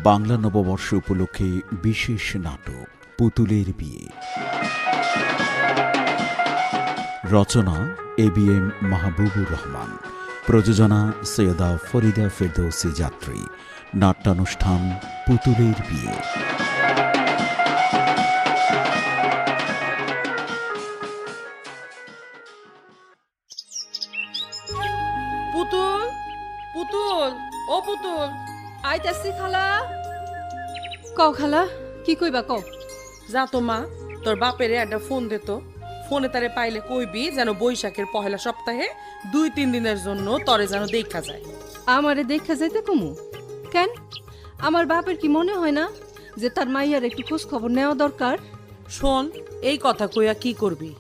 বাংলা নববর্ষ উপলক্ষে বিশেষ নাটক পুতুলের বিয়ে। রচনা ABM মাহবুবুর রহমান, প্রযোজনা সৈয়দা ফরিদা ফেরদৌসী যাত্রী, নাট্যানুষ্ঠান পুতুলের বিয়ে। পুতুল, পুতুল, ও পুতুল, আইতাছি খালা। কও খালা, কি কইবা কও? যা তো মা, তোর বাপেরে একটা ফোন দে তো। ফোনে তারে পাইলে কইবি যেন বৈশাখের পহেলা সপ্তাহে 2-3 দিনের জন্য তরে যেন দেখা যায়। আমারে দেখা যাইতে কমু কেন? আমার বাপের কি মনে হয় না যে তার মাইয়ার একটু খোঁজ খবর নেওয়া দরকার? শোন, এই কথা কইয়া কি করবি?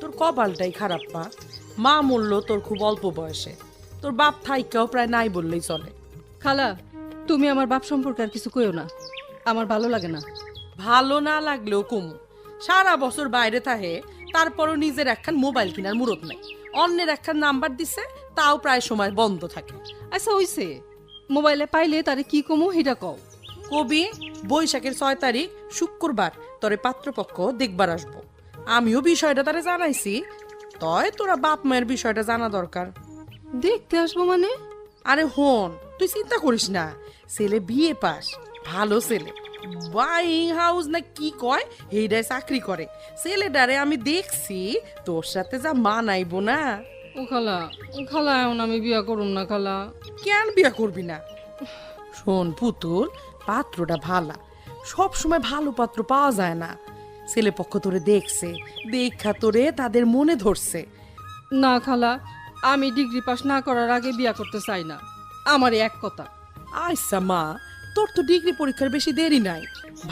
তোর কপালটাই খারাপ মা। মা মরল তোর খুব অল্প বয়সে, তোর বাপ থাইকাও প্রায় নাই বললেই চলে। খালা, তুমি আমার বাপ সম্পর্কে আর কিছু কইও না, আমার ভালো লাগে না। ভালো না লাগলেও কমু, সারা বছর বাইরে থাকে, তারপরও নিজের একখান মোবাইল কেনার মুরত নাই। অন্যের একখান নাম্বার দিছে, তাও প্রায় সময় বন্ধ থাকে। আচ্ছা হইছে, মোবাইলে পাইলে তারে কি কমু হিটা কও। কবি বৈশাখের 6 তারিখ শুক্রবার তোরে পাত্রপক্ষ দেখবার আসবো। আমিও বিষয়টা তারে জানাইছি, তয় তোরা বাপ মায়ের বিষয়টা জানা দরকার। দেখতে আসবো মানে? আরে হন, তুই চিন্তা করিস না, ছেলে বিয়ে পাস, ভালো ছেলে, বাইং হাউস না কি কয় এইটাই চাকরি করে। ছেলেটারে আমি দেখছি, তোর সাথে যা মানাইবো না। ও খালা, খালা এখন আমি বিয়া করুম না খালা। কেন বিয়া করবি না? শোন পুতুল, পাত্রটা ভালা, সব সময় ভালো পাত্র পাওয়া যায় না। ছেলে পক্ষ তোরে দেখছে, দেখা তোরে তাদের মনে ধরছে। না খালা, আমি ডিগ্রি পাস না করার আগে বিয়া করতে চাই না, আমার এক কথা। আচ্ছা মা, তোর তো ডিগ্রি পরীক্ষার বেশি দেরি নাই।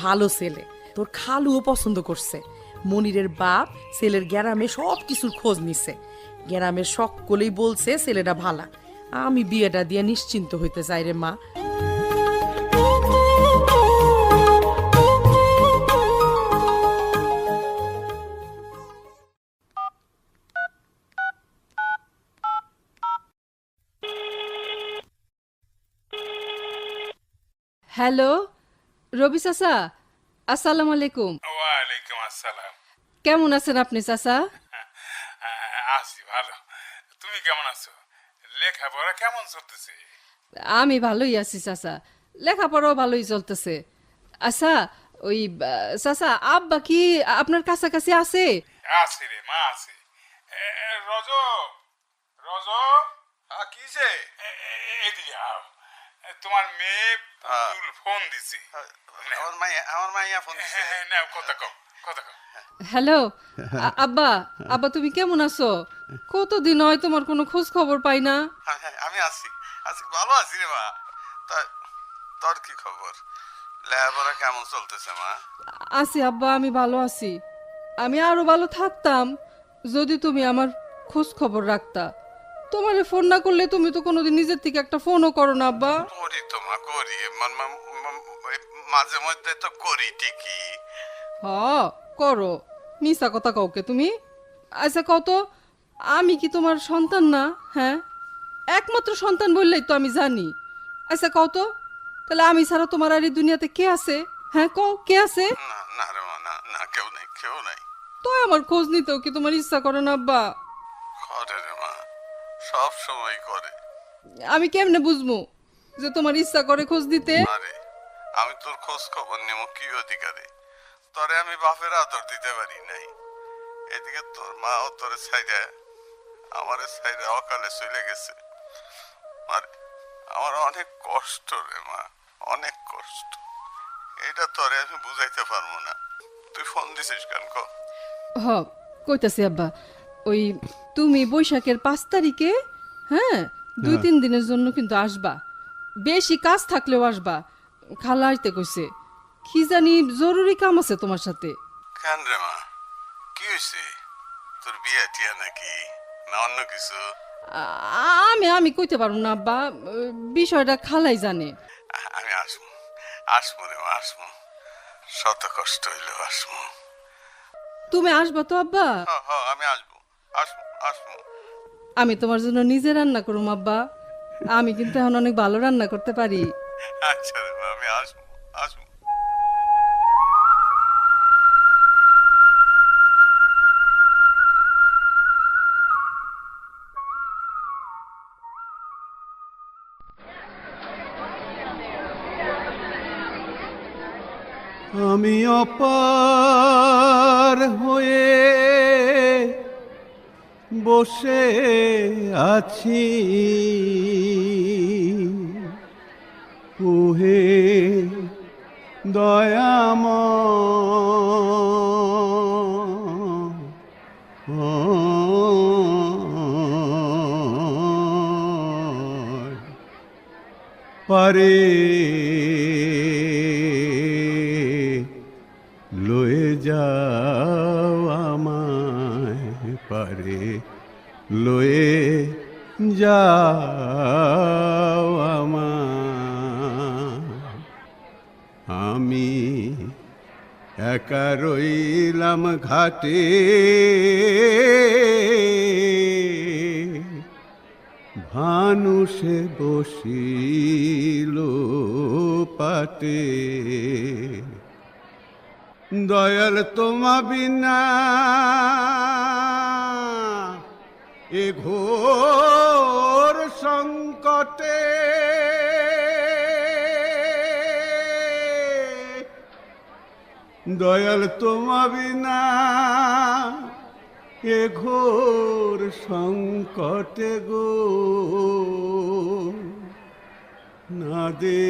ভালো ছেলে, তোর খালুও পছন্দ করছে। মনিরের বাপ ছেলের গ্রামে সব কিছুর খোঁজ নিছে, গ্রামের সকলেই বলছে ছেলেটা ভালা। আমি বিয়েটা দিয়ে নিশ্চিন্ত হইতে চাই রে মা। হ্যালো রবি চাচা, আসসালামু আলাইকুম। ওয়ালাইকুম আসসালাম। কেমন আছেন আপনি চাচা? আছি ভালো, তুমি কেমন আছো? লেখাপড়া কেমন চলতেছে? আমি ভালোই আছি চাচা, লেখাপড়াও ভালোই চলতেছে। আচ্ছা ওই চাচা, আব্বা কি আপনার কাছাকাছি আছে? আছি রে মা, আছি। রজ, রজ, কিছে? এদিকে আও। তোমার মেয়ে পুতুল ফোন দিছে। আমার মাইয়া ফোন দিছে। নাও কথা কও, কথা কও। হ্যালো আব্বা, আব্বা তুমি কেমন আছো? কতদিন হয় তোমার কোনো খোঁজ খবর পাই না। আমি আছি, আছি, ভালো আছি রে মা। তোর কি খবর? লেখাপড়া কেমন চলতেছে মা? আছি আব্বা, আমি ভালো আছি। আমি আরো ভালো থাকতাম যদি তুমি আমার খোঁজ খবর রাখতা। তোমার ফোন না করলে তুমি তো কোনোদিন নিজের থেকে একটা ফোনও করো না আব্বা। করি তো মা, করি, মাঝে মধ্যে তো করি ঠিকই। হ, করো, মিছা কথা কাউকে তুমি। আচ্ছা কত, আমি কি তোমার সন্তান না? হ্যাঁ, একমাত্র সন্তান বললেই তো আমি জানি। আচ্ছা কত, তাহলে আমি ছাড়া তোমার আর এই দুনিয়াতে কে আছে? হ্যাঁ কও, কে আছে? না না রে মা, না না, কেউ নাই, কেউ নাই। তো আমার খোঁজ নিতেও কি তোমার ইচ্ছা করে না আব্বা? করে রে মা, সব সময় করে। আমি কেমনে বুঝবো যে তোমার ইচ্ছা করে খোঁজ দিতে? আরে আমি তোর খোঁজ খবর নেব কি অধিকারে? তোরে আমি বাপের আদর দিতে পারি নাই, এদিকে তোর মাও তোরে ছাইরা, আমারে ছাইরা অকালে চলে গেছে। আরে আমার অনেক কষ্ট রে মা, অনেক কষ্ট। এটা তোরে আমি বুঝাইতে পারবো না। তুই ফোন দিছিস কেন ক? হ, কইতাছি আব্বা, ওই তুমি বৈশাখের 5 তারিখে, হ্যাঁ, 2-3 দিনের জন্য কিন্তু আসবা। বেশি কাজ থাকলেও আসবা। খালা আসতে কইছে, কি জানি জরুরি কাম আছে তোমার সাথে। কেন রে মা, কি হয়েছে? তোর বিয়ে টিয়া নাকি, না অন্য কিছু? আমি আমি কইতে পারবো না আব্বা, বিষয়টা খালাই জানে। আমি আসবো, আসবো রে মা, আসবো। শত কষ্ট হইলেও আসবো। তুমি আসবা তো আব্বা? আমি আসবো, আসবো, আসবো। আমি তোমার জন্য নিজে রান্না করুম আব্বা। আমি কিন্তু এখন অনেক ভালো রান্না করতে পারি। আচ্ছা রে মা, আমি আসবো, আসুন। আমি অপার হয়ে বসে আছি, ওহে দয়াময়, পারে লয়ে যাও আমায়, পারে লয়ে যাও আমায়। আমি একা রইলাম ঘাটে, ভানুষে বসিল পাটে। দয়াল তোমা বিনা এ ঘোর সংকটে, দয়াল তোমা বিনা এ ঘোর সংকটে গো, না দে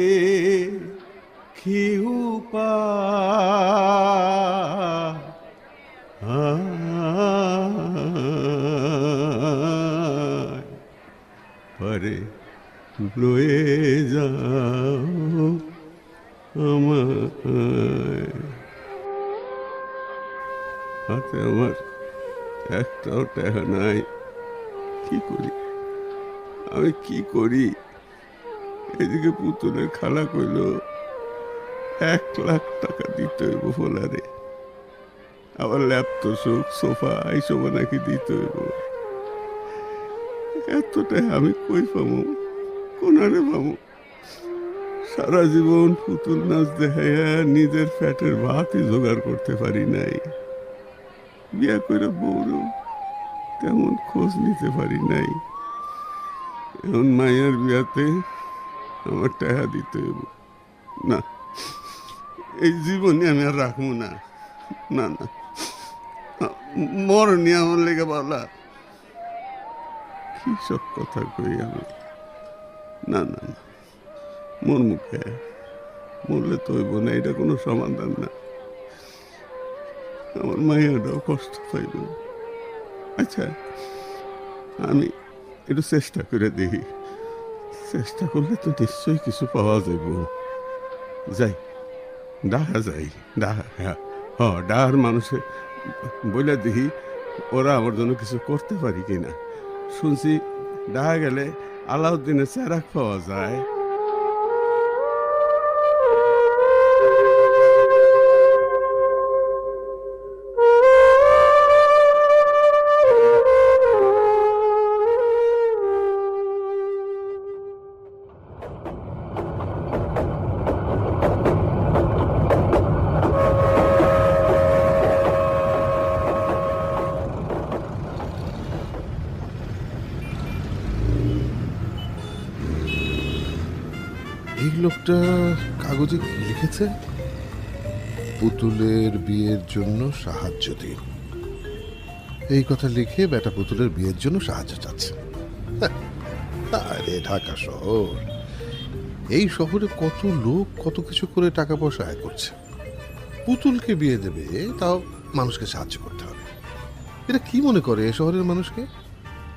খিউ পা পরে লয়ে যাও আমায়। হাতে আমার একটাও টাকা নাই, কি করি আমি, কি করি? এদিকে পুতুলের খালা কইল 1 লাখ টাকা দিতে হইব ফোলারে, আবার ল্যাপটপ সোফা এইসব নাকি দিতে হইব। এতটা আমি কই পাবো, কোনারে পাবো? সারা জীবন পুতুল নাচ দেখাইয়া নিজের পেটের ভাতই জোগাড় করতে পারি নাই, বিয়া করে বউরও তেমন খোঁজ নিতে পারি নাই। এখন মায়ের বিয়াতে আমার টাকা দিতে হইব। না, এই জীবনে আমি আর রাখবো না, না না, মরণই আমার লেগে বলা। কি সব কথা কই আমি? না না না, মোর মুখে মরলে তো হইব না, এটা কোনো সমাধান না। আমার মায়েরাও কষ্ট পাইব। আচ্ছা, আমি একটু চেষ্টা করে দেখি, চেষ্টা করলে তো নিশ্চয়ই কিছু পাওয়া যাইব। যাই ডাহা যাই, ডাহা, হ্যাঁ ডাহার মানুষে বলে দেখি ওরা আমার জন্য কিছু করতে পারি কিনা। শুনছি ডাহা গেলে আলাউদ্দিনের চেরাক পাওয়া যায়। এই লোকটা কাগজে কি লিখেছে? পুতুলের বিয়ের জন্য সাহায্য দিন, এই কথা লিখে বেটা পুতুলের বিয়ের জন্য সাহায্য চাচ্ছে। আরে ঢাকা শহর, এই শহরে কত লোক কত কিছু করে টাকা পয়সা আয় করছে। পুতুলকে বিয়ে দেবে, তাও মানুষকে সাহায্য করতে হবে। এটা কি মনে করে এই শহরের মানুষকে?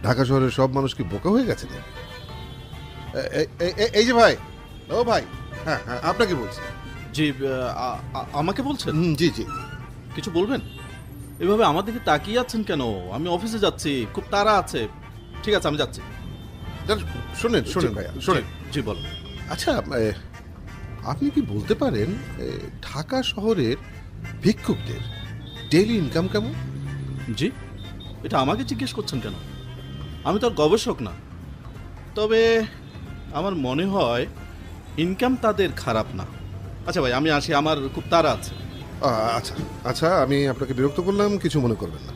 ঢাকা শহরের সব মানুষ কি বোকা হয়ে গেছে না? এই যে ভাই, ও ভাই, হ্যাঁ হ্যাঁ আপনাকে বলছি। জি, আমাকে বলছেন? জি জি, কিছু বলবেন? এভাবে আমার দিকে তাকিয়ে আছেন কেন? আমি অফিসে যাচ্ছি, খুব তাড়া আছে। ঠিক আছে, আমি যাচ্ছি। শোনেন শোনেন ভাইয়া, শোনেন। জি বল। আচ্ছা, আপনি কি বলতে পারেন ঢাকা শহরের ভিক্ষুকদের ডেইলি ইনকাম কেমন? জি, এটা আমাকে জিজ্ঞেস করছেন কেন? আমি তো আর গবেষক না, তবে আমার মনে হয় ইনকাম তাদের খারাপ না। আচ্ছা ভাই, আমি আসি, আমার খুব তাড়া আছে। আচ্ছা আচ্ছা, আমি আপনাকে বিরক্ত করলাম, কিছু মনে করবেন না।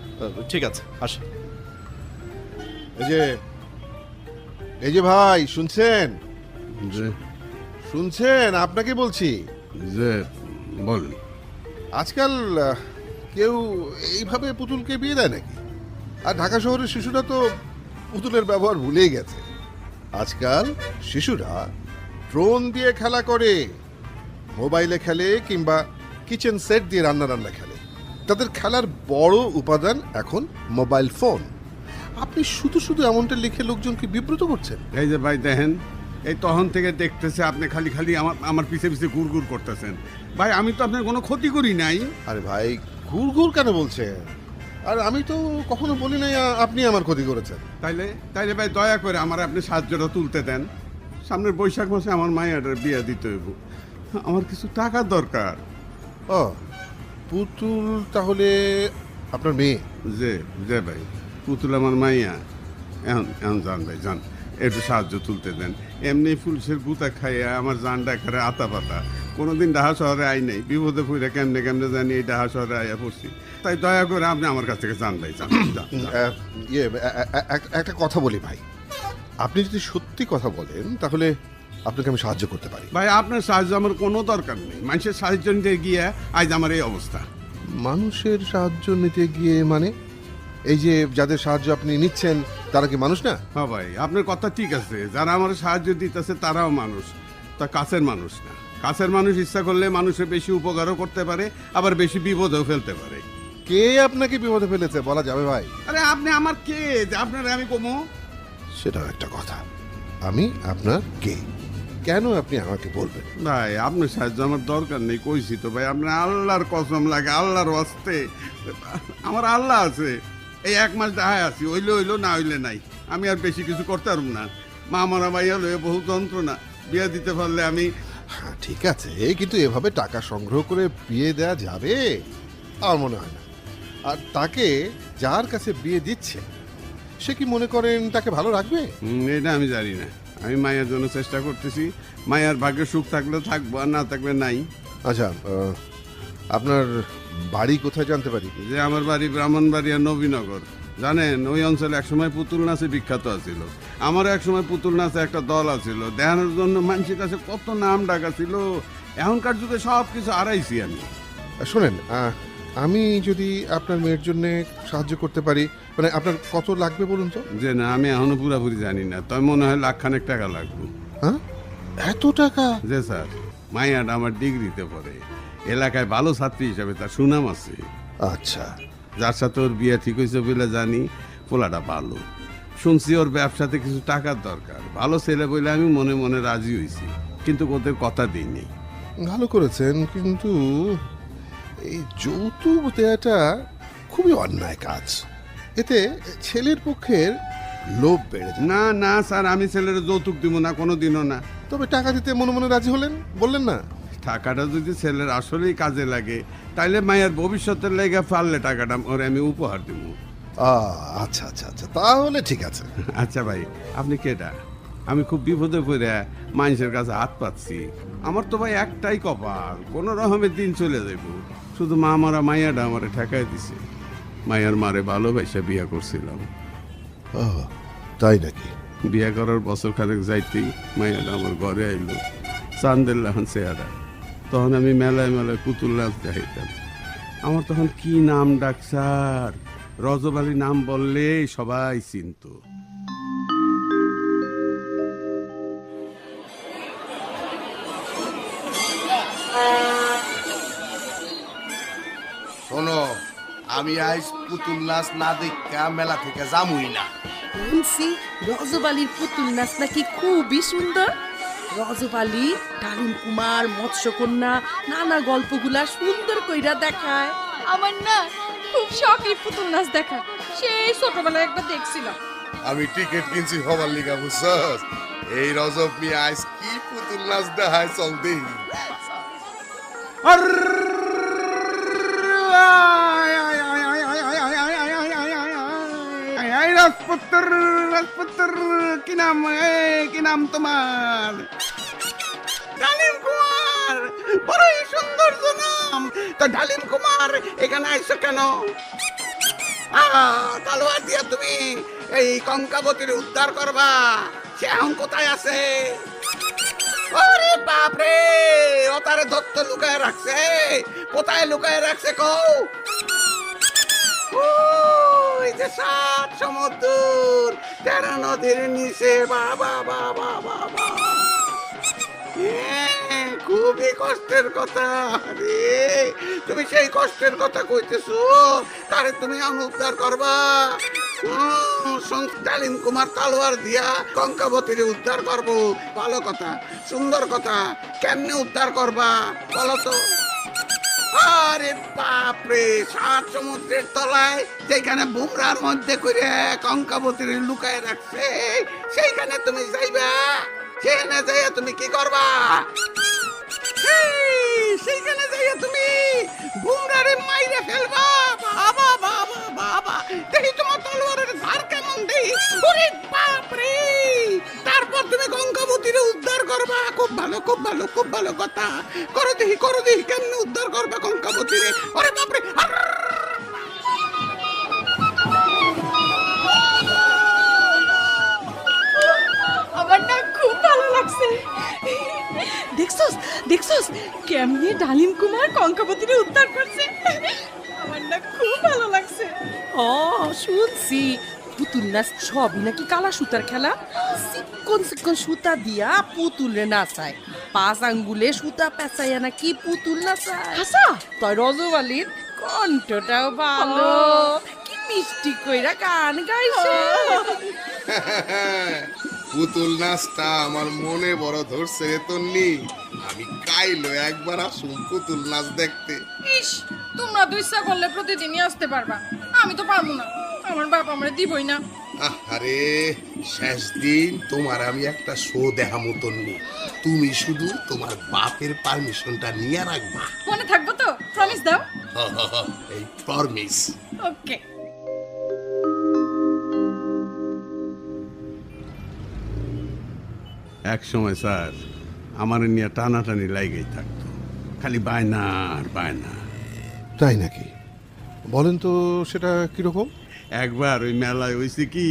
ঠিক আছে, আসি। এই যে ভাই, শুনছেন? যে শুনছেন? আপনাকে বলছি। যে বলেন। আজকাল কেউ এইভাবে পুতুলকে বিয়ে দেয় নাকি? আর ঢাকা শহরের শিশুরা তো পুতুলের ব্যবহার ভুলেই গেছে। আজকাল শিশুরা ড্রোন দিয়ে খেলা করে, মোবাইলে খেলে, কিংবা কিচেন সেট দিয়ে রান্না খেলে। তাদের খেলার বড় উপাদান এখন মোবাইল ফোন। আপনি শুধু শুধু এমনটা লিখে লোকজনকে বিব্রত করছেন। এই যে ভাই দেখেন, এই তখন থেকে দেখতেছে আপনি খালি খালি আমার পিছে পিছে গুড় করতেছেন। ভাই আমি তো আপনার কোনো ক্ষতি করি নাই। আরে ভাই, ঘুর কেন বলছেন? আর আমি তো কখনো বলি নাই আপনি আমার ক্ষতি করেছেন। তাইলে ভাই দয়া করে আমার আপনি সাহায্যটা তুলতে দেন। সামনের বৈশাখ মাসে আমার মায়ের বিয়ে দিতে হইব, আমার কিছু টাকার দরকার। ও, পুতুল তাহলে আপনার মেয়ে? যে যে ভাই, পুতুল আমার মাইয়া। এখন যান ভাই, যান, একটু সাহায্য তুলতে দেন। এমনি ফুলসের গুতা খাইয়া আমার জানটা এখানে আতা পাতা। কোনোদিন ডাহা শহরে আই নাই, বিপদে ফুইরা কেমনে কেমনে জানি এই ডাহা শহরে আইয়া পড়ছি। তাই দয়া করে আপনি আমার কাছ থেকে যান ভাই, যান। একটা কথা বলি ভাই, আপনি যদি সত্যি কথা বলেন তাহলে আপনাকে আমি সাহায্য করতে পারি। ভাই আপনার সাহায্য আমার কোনো দরকার নেই। মানুষের সাহায্য নিতে গিয়ে আজ আমার এই অবস্থা। মানুষের সাহায্য নিতে গিয়ে মানে? এই যে যাদের সাহায্য আপনি নিচ্ছেন তারা কি মানুষ না? হ্যাঁ ভাই, আপনার কথা ঠিক আছে, যারা আমার সাহায্য দিতেছে তারাও মানুষ, তা কাছের মানুষ না। কাছের মানুষ ইচ্ছা করলে মানুষের বেশি উপকারও করতে পারে, আবার বেশি বিপদেও ফেলতে পারে। কে আপনাকে বিপদে ফেলেছে বলা যাবে ভাই? আরে আপনি আমার কে যে আপনার আমি কমো? সেটাও একটা কথা। আমি আপনার কে, কেন আপনি আমাকে বলবেন? ভাই আপনার সাহায্য আমার দরকার নেই, কইছি তো ভাই। আপনার আল্লাহর কসম লাগে, আল্লাহর ওয়াস্তে, আমার আল্লাহ আছে। এই 1 মাস দাহায় আছি, হইলো না হইলে নাই। আমি আর বেশি কিছু করতে পারব না। মা মারা ভাইয়া লয়ে বহু যন্ত্রণা। বিয়ে দিতে পারলে আমি। হ্যাঁ ঠিক আছে, কিন্তু এভাবে টাকা সংগ্রহ করে বিয়ে দেয়া যাবে? আমার মনে হয় না। আর তাকে যার কাছে বিয়ে দিচ্ছে সে কি মনে করেন তাকে ভালো রাখবে? এটা আমি জানি না। আমি মায়ের জন্য চেষ্টা করতেছি। মায়ের ভাগ্যে সুখ থাকলে থাকবো, আর না থাকলে নাই। আচ্ছা, আপনার বাড়ি কোথায় জানতে পারি? যে আমার বাড়ি ব্রাহ্মণবাড়িয়া নবীনগর। জানেন, ওই অঞ্চলে একসময় পুতুল নাচে বিখ্যাত আছিল। আমার একসময় পুতুল নাচে একটা দল আছিল, দেখানোর জন্য মানুষের কাছে কত নাম ডাকা ছিল। এখনকার যুগে সব কিছু হারাইছি আমি। শোনেন, আমি যদি আপনার মেয়ের জন্য সাহায্য করতে পারি, মানে আপনার কত লাগবে বলুন তো? যে না, আমি এখনো পুরাপুরি জানি না, তবে মনে হয় 1,000,000 টাকা লাগবে। হ্যাঁ, এত টাকা? যে স্যার, মাইয়াটা আমার ডিগ্রিতে পড়ে, এলাকায় ভালো ছাত্রী হিসাবে তার সুনাম আছে। আচ্ছা, যার সাথে ওর বিয়ে ঠিক হয়েছে বলে জানি, পোলাটা ভালো। শুনছি ওর ব্যবসাতে কিছু টাকার দরকার। ভালো ছেলে বলে আমি মনে মনে রাজি হয়েছি, কিন্তু ওদের কথা দিইনি। ভালো করেছেন, কিন্তু এই যৌতুক দেওয়াটা খুবই অন্যায় কাজ। এতে ছেলের পক্ষের লোভ বেড়ে যায়। না না স্যার, আমি ছেলের যৌতুক দিব না, কোনোদিনও না। তবে টাকা দিতে মনে মনে রাজি হলেন, বললেন না? টাকাটা যদি ছেলের আসলেই কাজে লাগে, তাইলে মায়ের ভবিষ্যতের লেগে পারলে টাকাটা ওরে আমি উপহার দিব। আচ্ছা আচ্ছা আচ্ছা, তাহলে ঠিক আছে। আচ্ছা ভাই, আপনি কেটা? আমি খুব বিপদে পড়ে মানুষের কাছে হাত পাচ্ছি। আমার তো ভাই একটাই কপাল, কোনো রকমের দিন চলে যাইব। শুধু মা মারা মাইয়াটা আমারে ঠেকাই দিছে। মাইয়ার মারে ভালোবাসা বিয়ে করছিলাম। তাই নাকি? বিয়ে করার বছর খানেক যাইতেই মাইয়াটা আমার ঘরে আইলো, চান্দের লাহান চেহারা। তখন আমি মেলায় মেলায় পুতুল নাচ দেখাইতাম। আমার তখন কি নাম ডাক স্যার, রজব আলী নাম বললে সবাই চিনত। শোনো, আমি আজ পুতুল নাচ না দেখা মেলা থেকে যামুই না। শুনছি রজব আলীর পুতুল নাচ নাকি খুবই সুন্দর। রজব আলী, ডালিম কুমার, মৎস্যকন্যা, নানা গল্পগুলা সুন্দর কইরা দেখায়। আমার না খুব শখের পুতুল নাচ দেখা, সেই ছোটবেলায় একবার দেখছিলাম। আমি টিকিট কিনছি হবার লিগা, বুঝছস? এই রজব মিয়া আজ কি পুতুল নাচ দেখায়, চল দেখি। রাজপুত্র, কি নাম? কি নাম তোমার? ডালিম কুমার, বড় দেখলাম। তো ডালিম কুমার এখানে আইছো কেন? তালোয়ার দিয়া তুমি এই কঙ্কাবতীর উদ্ধার করবা? সে এখন কোথায় আছে? ওরে বাপরে, ও তারে দত্ত লুকায় রাখছে। কোথায় লুকায় রাখছে কও? ওই যে 7 সমুদ্র 13 নদীর নিচে। বাবা বাবা বাবা, খুবই কষ্টের কথা রে। তুমি সেই কষ্টের কথা কইতেছো, তারে তুমি উদ্ধার করবা? ডালিম কুমার তালোয়ার দিয়া কঙ্কাবতীর উদ্ধার করবো, ভালো কথা, সুন্দর কথা। কেমনে উদ্ধার করবা বলো তো? আরে বাপরে, 7 সমুদ্রের তলায় যেখানে বুমরার মধ্যে করে কঙ্কাবতীর লুকায় রাখছে, সেইখানে তুমি যাইবা? সেখানে যাইয়া তুমি কি করবা? সেইখানে যাইয়া তুমি বুমরারে মাইরে ফেলবা? বাবা বাবা বাবা, দেখি তোমার তলোয়ারের ধার কেমন দেখি। ওরে বাপরে, তারপর তুমি গঙ্গাবতীর উদ্ধার করবা? খুব ভালো খুব ভালো খুব ভালো কথা। করো দেখি কেমনে উদ্ধার করবা গঙ্গাবতীরে। ওরে বাপরে, আমার না খুব ভালো লাগছে। দেখছস দেখছস কেমনে ডালিম কুমার কঙ্কাবতীরে উদ্ধার করছে? আমার না খুব ভালো লাগছে। শুনছি পুতুল নাচ সবই নাকি কালা সুতার খেলা। চিকন চিকন সুতা দিয়া পুতুলে নাচায়, 5 আঙ্গুলে সুতা পেঁচাইয়া নাকি পুতুল নাচায়। হাসা তয় রজবালির কণ্ঠটাও ভালো, কি মিষ্টি কইরা গান গাইছে। পুতুল নাচটা আমার মনে বড় ধরছে রে তন্নি। আমি কাইলো একবার আসুন পুতুল নাচ দেখতে। ইস, তোমরা তো ইচ্ছা করলে প্রতিদিনই আসতে পারবা, আমি তো পারবো না, আমার বাপ আমরা দিবই না। আরে শেষ দিন তোমার আমি একটা শো দেখামো তন্নি, তুমি শুধু তোমার বাপের পারমিশনটা নিয়ে রাখবা। মনে থাকবো তো? প্রমিস দাও। এই প্রমিস। ওকে। এক সময় স্যার আমার নিয়ে টানাটানি লাগেই থাকতো, খালি বায়না আর বায়না। তাই নাকি? বলেন তো সেটা কিরকম? একবার ওই মেলায় হয়েছে কি,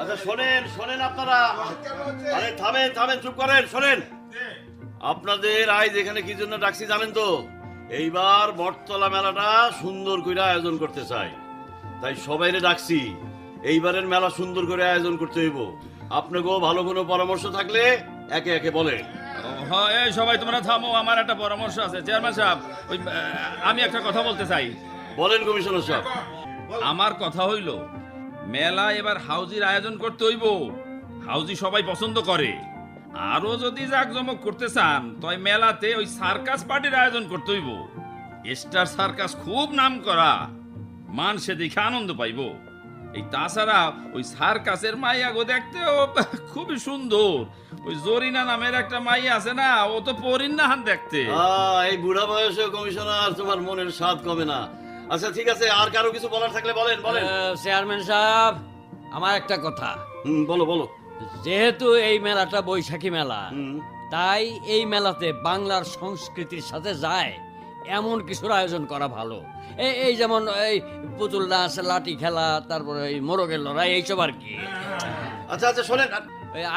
আচ্ছা শোনেন শোনেন আপনারা, আরে থামেন থামেন, চুপ করেন, শোনেন। আপনাদের আজ এখানে কি জন্য ডাকছি জানেন তো? এইবার বটতলা মেলাটা সুন্দর করে আয়োজন করতে চাই, তাই সবাইরে ডাকছি। এইবারের মেলা সুন্দর করে আয়োজন করতে হইব। আপনাকেও ভালো কোনো পরামর্শ থাকলে একে একে বলেন। হ্যাঁ, এই সবাই তোমরা থামো, আমার একটা পরামর্শ আছে। চেয়ারম্যান সাহেব, ওই আমি একটা কথা বলতে চাই। বলেন কমিশনার সাহেব। আমার কথা হইল, মেলা এবার হাউজির আয়োজন করতে হইব। হাউজি সবাই পছন্দ করে। আরো যদি জাকজমক করতে চান তাই মেলাতে ওই সার্কাস পার্টির আয়োজন করতে হইব। স্টার সার্কাস খুব নাম করা, মানুষে দেখে আনন্দ পাইব। এই তাছাড়া ওই সার্কাসের মাইয়া গো দেখতেও খুবই সুন্দর। ওই জরিনা নামের একটা মাইয়া আছে না, ও তো পরিন না হান দেখতে। এই বুড়া বয়সে কমিশনার তোমার মনের স্বাদ কমে না। আচ্ছা ঠিক আছে, আর কারো কিছু বলার থাকলে বলেন বলেন। চেয়ারম্যান সাহেব, আমার একটা কথা। বলো বলো। যেহেতু এই মেলাটা বৈশাখী মেলা, তাই এই মেলাতে বাংলার সংস্কৃতির সাথে যায় এমন কিছুর আয়োজন করা ভালো। এই যেমন এই পুতুল নাচ, লাঠি খেলা, তারপরে এই মোরগের লড়াই, এইসব আর কি। আচ্ছা আচ্ছা শোনেন,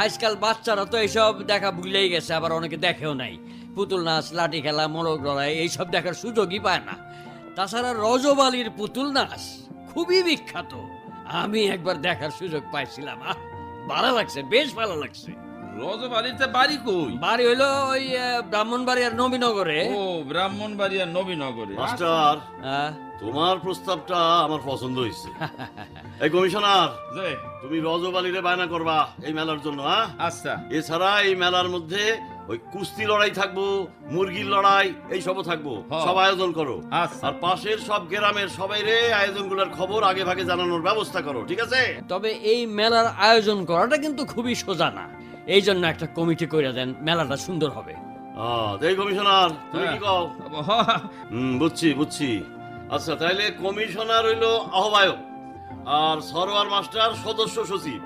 আজকাল বাচ্চারা তো এইসব দেখা ভুলেই গেছে, আবার অনেকে দেখেও নাই। পুতুল নাচ, লাঠি খেলা, মোরগ লড়াই এইসব দেখার সুযোগই পায় না। তাছাড়া রজবালির পুতুল নাচ খুবই বিখ্যাত, আমি একবার দেখার সুযোগ পাইছিলাম। ভালো লাগছে, বেশ ভালো লাগছে। রজবালিতে বাড়ি কই? বাড়ি হইলো ওই ব্রাহ্মণবাড়িয়ার নবীনগরে। ও, ব্রাহ্মণবাড়িয়ার নবীনগরে। মাস্টার, তোমার প্রস্তাবটা আমার পছন্দ হয়েছে। এই কমিশনার, তুমি রজবালিরে বায়না করবা এই মেলার জন্য। হ্যাঁ আচ্ছা। এছাড়া এই মেলার মধ্যে ওই কুস্তি লড়াই থাকবো, মুরগির লড়াই, এই সবও থাকবো। সব আয়োজন করো। আর পাশের সব গ্রামের সবাইরে আয়োজনগুলোর খবর আগে ভাগে জানানোর ব্যবস্থা করো, ঠিক আছে? তবে এই মেলার আয়োজন করাটা কিন্তু খুবই সোজা না, এই জন্য একটা কমিটি করে দেন, মেলাটা সুন্দর হবে। এই কমিশনার, তুমি কি কও? বুঝছি বুঝছি। আচ্ছা তাইলে কমিশনার হইলো আহ্বায়ক, আর সরোয়ার মাস্টার সদস্য সচিব,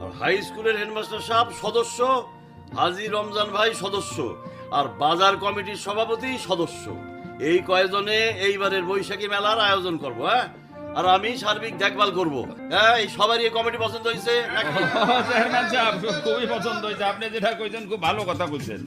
আর হাই স্কুলের হেডমাস্টার সাহেব সদস্য, হাজী রমজান ভাই সদস্য, আর বাজার কমিটির সভাপতি সদস্য। এই কয়েকজনে এইবারের বৈশাখী মেলার আয়োজন করব। হ্যাঁ, আর আমি সার্বিক দেখভাল করব। হ্যাঁ, এই সবারই এই কমিটি পছন্দ হয়েছে নাকি? চেয়ারম্যান সাহেব খুবই পছন্দ হয়েছে, আপনি যেটা কইছেন খুব ভালো কথা কইছেন।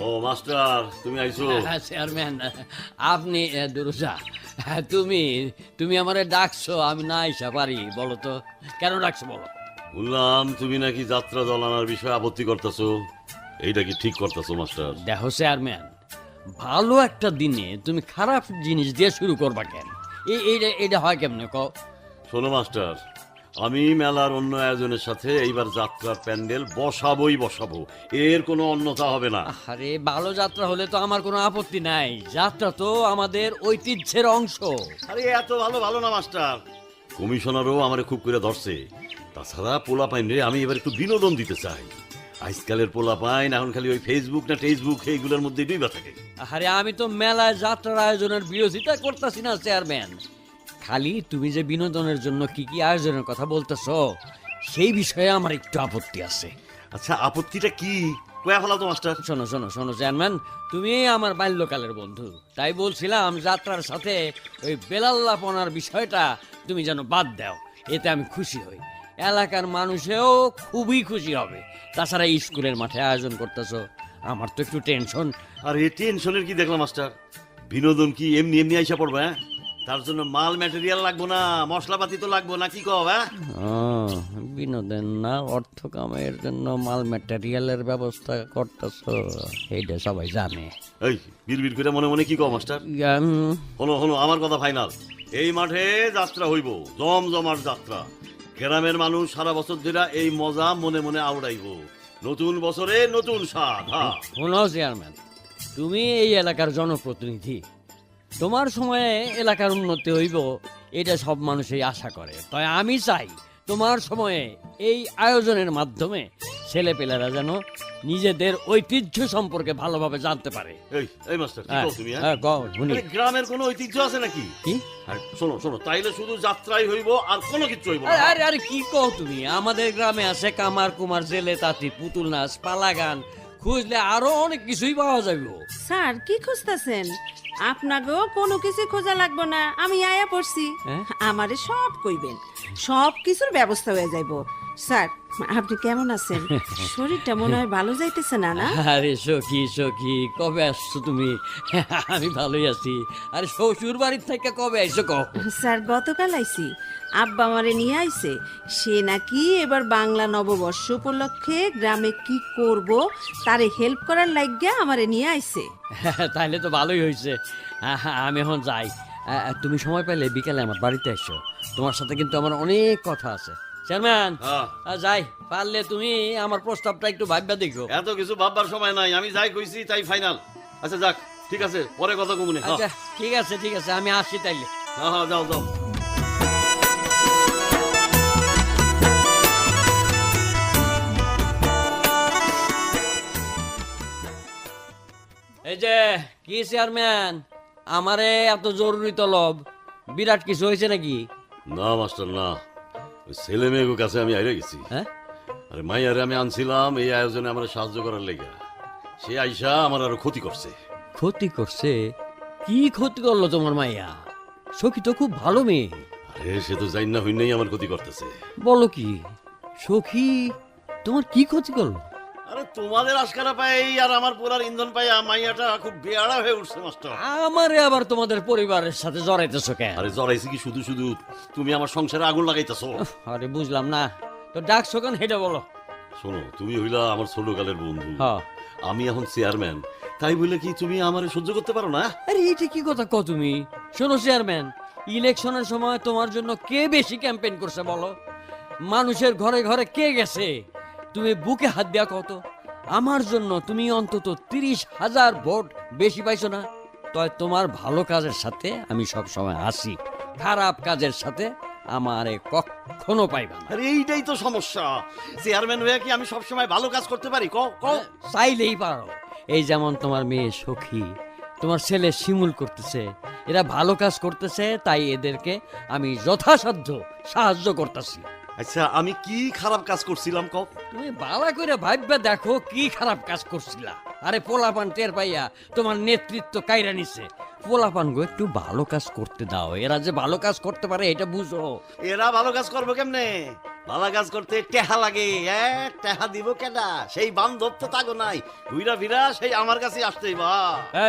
ও মাস্টার, তুমি আইছো? চেয়ারম্যান আপনি দুরুজা, তুমি তুমি আমারে ডাকছো, আমি না আইসা পারি? বলো তো কেন ডাকছো, বলো। শুনলাম তুমি নাকি যাত্রা দল আনার বিষয়ে আপত্তি করতেছো, এইটা কি ঠিক করতেছো মাস্টার? দেখো চেয়ারম্যান, ভালো একটা দিনে তুমি খারাপ জিনিস দিয়ে শুরু করবা কেন? এটা হয় কেমনে কও? শোনো মাস্টার, আমি মেলার অন্য আয়োজনের সাথে এইবার যাত্রার প্যান্ডেল বসাবো, এর কোনো অন্যথা হবে না। আরে ভালো যাত্রা হলে তো আমার কোনো আপত্তি নাই, যাত্রা তো আমাদের ঐতিহ্যের অংশ। আরে এত ভালো না মাস্টার, কমিশনারও আমারে খুব করে ধরছে। তাছাড়া পোলা পাইন রে আমি এবার একটু বিনোদন দিতে চাই। আজকালের পোলা পাইন এখন খালি ওই ফেসবুক না টেসবুক এইগুলোর মধ্যে ডুইবা থাকে। আরে আমি তো মেলায় যাত্রার আয়োজনের বিরোধিতা করতেছি না চেয়ারম্যান, খালি তুমি যে বিনোদনের জন্য কি কি আয়োজনের কথা বলতেছো সেই বিষয়ে আমার একটু আপত্তি আছে। আচ্ছা, আপত্তিটা কি কয়া ফেলাও তো মাস্টার। শোনো চেয়ারম্যান, তুমি আমার বাল্যকালের বন্ধু, তাই বলছিলাম যাত্রার সাথে ওই বেলাল্লাপনার বিষয়টা তুমি যেন বাদ দাও, এতে আমি খুশি হই, এলাকার মানুষেও খুবই খুশি হবে। তাছাড়া স্কুলের মাঠে আয়োজন করতেছো, আমার তো একটু টেনশন। আর এই টেনশনের কি দেখলাম মাস্টার? বিনোদন কি এমনি আইসা পড়বে? হ্যাঁ, তার জন্য মাল ম্যাটেরিয়াল লাগবো না, মশলাপাতি তো লাগবো না, কি কও? হ্যাঁ, বিনোদন না, অর্থ কামাইয়ের জন্য মাল ম্যাটেরিয়ালের ব্যবস্থা করতেছো, এইটা সবাই জানে। এই বিড়বিড় করে মনে মনে কি কও মাস্টার? হলো আমার কথা ফাইনাল। এই মাঠে যাত্রা হইব, জমজমার যাত্রা। গ্রামের মানুষ সারা বছর ধরে এই মজা মনে মনে আউড়াইব। নতুন বছরে নতুন স্বাদ। হ্যাঁ, শোনো চেয়ারম্যান, তুমি এই এলাকার জনপ্রতিনিধি, তোমার সময়ে এলাকার উন্নতি হইব এটা সব মানুষই আশা করে। তাই আমি চাই তোমার সময়ে এই আয়োজনের মাধ্যমে ছেলেপেলেরা যেন নিজেদের ঐতিহ্য সম্পর্কে ভালোভাবে জানতে পারে। এই মাস্টার কি কও তুমি? গ্রামের কোনো ঐতিহ্য আছে নাকি? কি? শোনো, তাইলে শুধু যাত্রাই হইব আর কোনো কিছু হইব না। আরে কি কও তুমি? আমাদের গ্রামে আছে কামার কুমার, জেলে তাঁতি, পুতুল নাচ, পালা গান, খুঁজলে আরো অনেক কিছুই পাওয়া যাবে। স্যার কি খুঁজতেছেন? আপনাকেও কোনো কিছু খোঁজা লাগবো না, আমি আয়া পড়ছি। আমারে সব কইবেন, সব কিছুর ব্যবস্থা হয়ে যাইব। স্যার আপনি কেমন আছেন? শরীরটা মনে হয় ভালো যাইতেছে না? না আরে সখী কবে আসছো তুমি? আমি ভালোই আছি। আরে শ্বশুর বাড়ির থেকে কবে আইছো কও? স্যার গতকাল আইছি, আব্বা আমারে নিয়ে আইছে। সে নাকি এবার বাংলা নববর্ষ উপলক্ষে গ্রামে কি করব তারে হেল্প করার লাগিয়া আমারে নিয়ে আইছে। তাইলে তো ভালোই হয়েছে। আমি এখন যাই, তুমি সময় পেলে বিকেলে আমার বাড়িতে এসো, তোমার সাথে কিন্তু আমার অনেক কথা আছে। চেয়ারম্যান যাই, পারলে তুমি আমার প্রস্তাবটা একটু ভাববা দেখো। এত কিছু ভাববার সময় নাই, আমি যাই কইছি তাই ফাইনাল। আচ্ছা যাক, ঠিক আছে, পরে কথা কমুনে। আচ্ছা ঠিক আছে, আমি আসি তাইলে। হ্যাঁ যাও। এই যে কি চেয়ারম্যান, আমারে এত জরুরি তলব, বিরাট কিছু হয়েছে নাকি? না মাস্টার না, ওই ছেলে মেয়ের কাছে আমি আইরে গেছি। হ্যাঁ, আরে মাইয়ারে আমি আনছিলাম এই আয়োজনে আমার সাহায্য করার লেগে, সে আইসা আমার আরো ক্ষতি করছে। ক্ষতি করছে? কি ক্ষতি করলো তোমার মাইয়া? সখী তো খুব ভালো মেয়ে। আরে সে তো জানি না হইনাই আমার ক্ষতি করতেছে। বলো কি? সখী তোমার কি ক্ষতি করলো? আরে তোমাদের আশকারা পাই আর আমার পোলার ইন্ধন পাই মাইয়াটা খুব বেয়াড়া হয়ে উঠছে মাস্টার। আমারে আবার তোমাদের পরিবারের সাথে জড়াইতেছো কেন? আরে জড়াইছি কি, শুধু তুমি আমার সংসারে আগুন লাগাইতেছো। আরে বুঝলাম না তো, ডাকছো কেন সেটা বলো। শোনো, তুমি হইলা আমার ছোটকালের বন্ধু, হ্যাঁ আমি এখন চেয়ারম্যান, তাই বলে কি তুমি আমারে সহ্য করতে পারো না? আরে এইটা কি কথা কও তুমি? শোনো চেয়ারম্যান, ইলেকশনের সময় তোমার জন্য কে বেশি ক্যাম্পেইন করছে বলো? মানুষের ঘরে ঘরে কে গেছে? তুমি বুকে হাত দেয়া কত? আমার জন্য তুমি অন্তত 30,000 ভোট বেশি পাইছো না? তাই তোমার ভালো কাজের সাথে আমি সব সময় আসি, খারাপ কাজের সাথে আমারে কখনো পাইবা না। আরে এইটাই তো সমস্যা, চেয়ারম্যান হয়ে কি আমি সবসময় ভালো কাজ করতে পারি? কও কও। চাইলেই পারো। এই যেমন তোমার মেয়ে সখী, তোমার ছেলে শিমুল করতেছে, এরা ভালো কাজ করতেছে, তাই এদেরকে আমি যথাসাধ্য সাহায্য করতেছি। আচ্ছা আমি কি খারাপ কাজ করছিলাম কও? তুমি বালা করে ভাববে দেখো কি খারাপ কাজ করছিলা। আরে পোলাপান টের পাইয়া তোমার নেতৃত্ব কাইরা নিছে। পোলাপান গো একটু ভালো কাজ করতে দাও, এরা যে ভালো কাজ করতে পারে এটা বুঝো। এরা ভালো কাজ করবো কেমনে? ভালো কাজ করতে টেহা লাগে। টেহা দিব কেডা? সেই বান্ধব তো তাগো নাই, ঘুরা ফিরা সেই আমার কাছে আসতেই বা।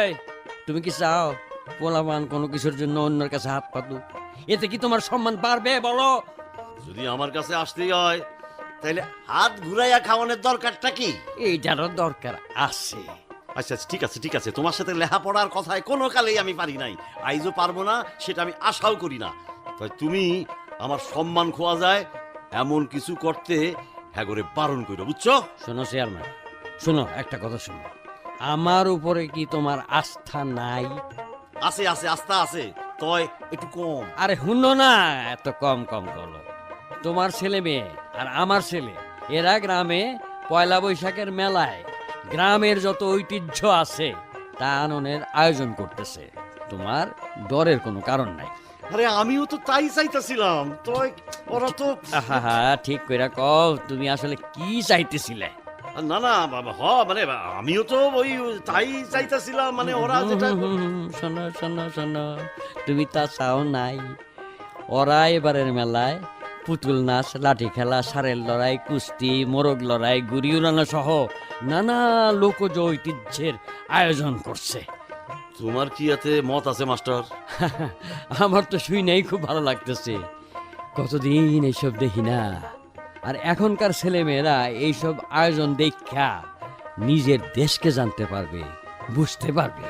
এই তুমি কি চাও পোলাপান কোনো কিছুর জন্য অন্যের কাছে হাত পাতুক? এতে কি তোমার সম্মান বাড়বে বলো? যদি আমার কাছে আসতেই হয় তাহলে হাত ঘুরাইয়া খাওয়ানোর দরকারটা কি? এইটারও দরকার আছে। আচ্ছা ঠিক আছে ঠিক আছে, তোমার সাথে লেখাপড়ার কথায় কোনো কালেই আমি পারি নাই, আইজও পারবো না, সেটা আমি আশাও করি না। তাই তুমি আমার সম্মান খোয়া যায় এমন কিছু করতে হ্যাঁ করে বারণ করো, বুঝছো? শোনো চেয়ারম্যান, শোনো একটা কথা শোনো, আমার উপরে কি তোমার আস্থা নাই? আছে আছে, আস্থা আছে, তয় একটু কম। আরে হুনো না, এত কম কম করো। তোমার ছেলে মেয়ে আর আমার ছেলে এরা গ্রামে পয়লা বৈশাখের মেলায় গ্রামের যত ঐতিহ্য আছে তা আননের আয়োজন করতেছে। তোমার ডরের কোনো কারণ নাই। আরে আমিও তো তাই চাইতেছিলাম, তয় ওরা তো আহা ঠিক কইরা কও, তুমি আসলে কি চাইতেছিলে? না না বাবা, মানে আমিও তো ওই তাই চাইতেছিলাম, মানে ওরা যেটা। শোনো শোনো শোনো, তুমি তা চাও নাই। ওরা এবারের মেলায় পুতুল নাচ, লাঠি খেলা, ষাঁড়ের লড়াই, কুস্তি, মোরগ লড়াই, গুড়ি উড়ানো সহ নানা লোকজ ঐতিহ্যের আয়োজন করছে। তোমার কি এতে মত আছে মাস্টার? আমার তো শুই নাই, খুব ভালো লাগতেছে। কতদিন এইসব দেখি না, আর এখনকার ছেলে মেয়েরা এইসব আয়োজন দেখা নিজের দেশকে জানতে পারবে, বুঝতে পারবে।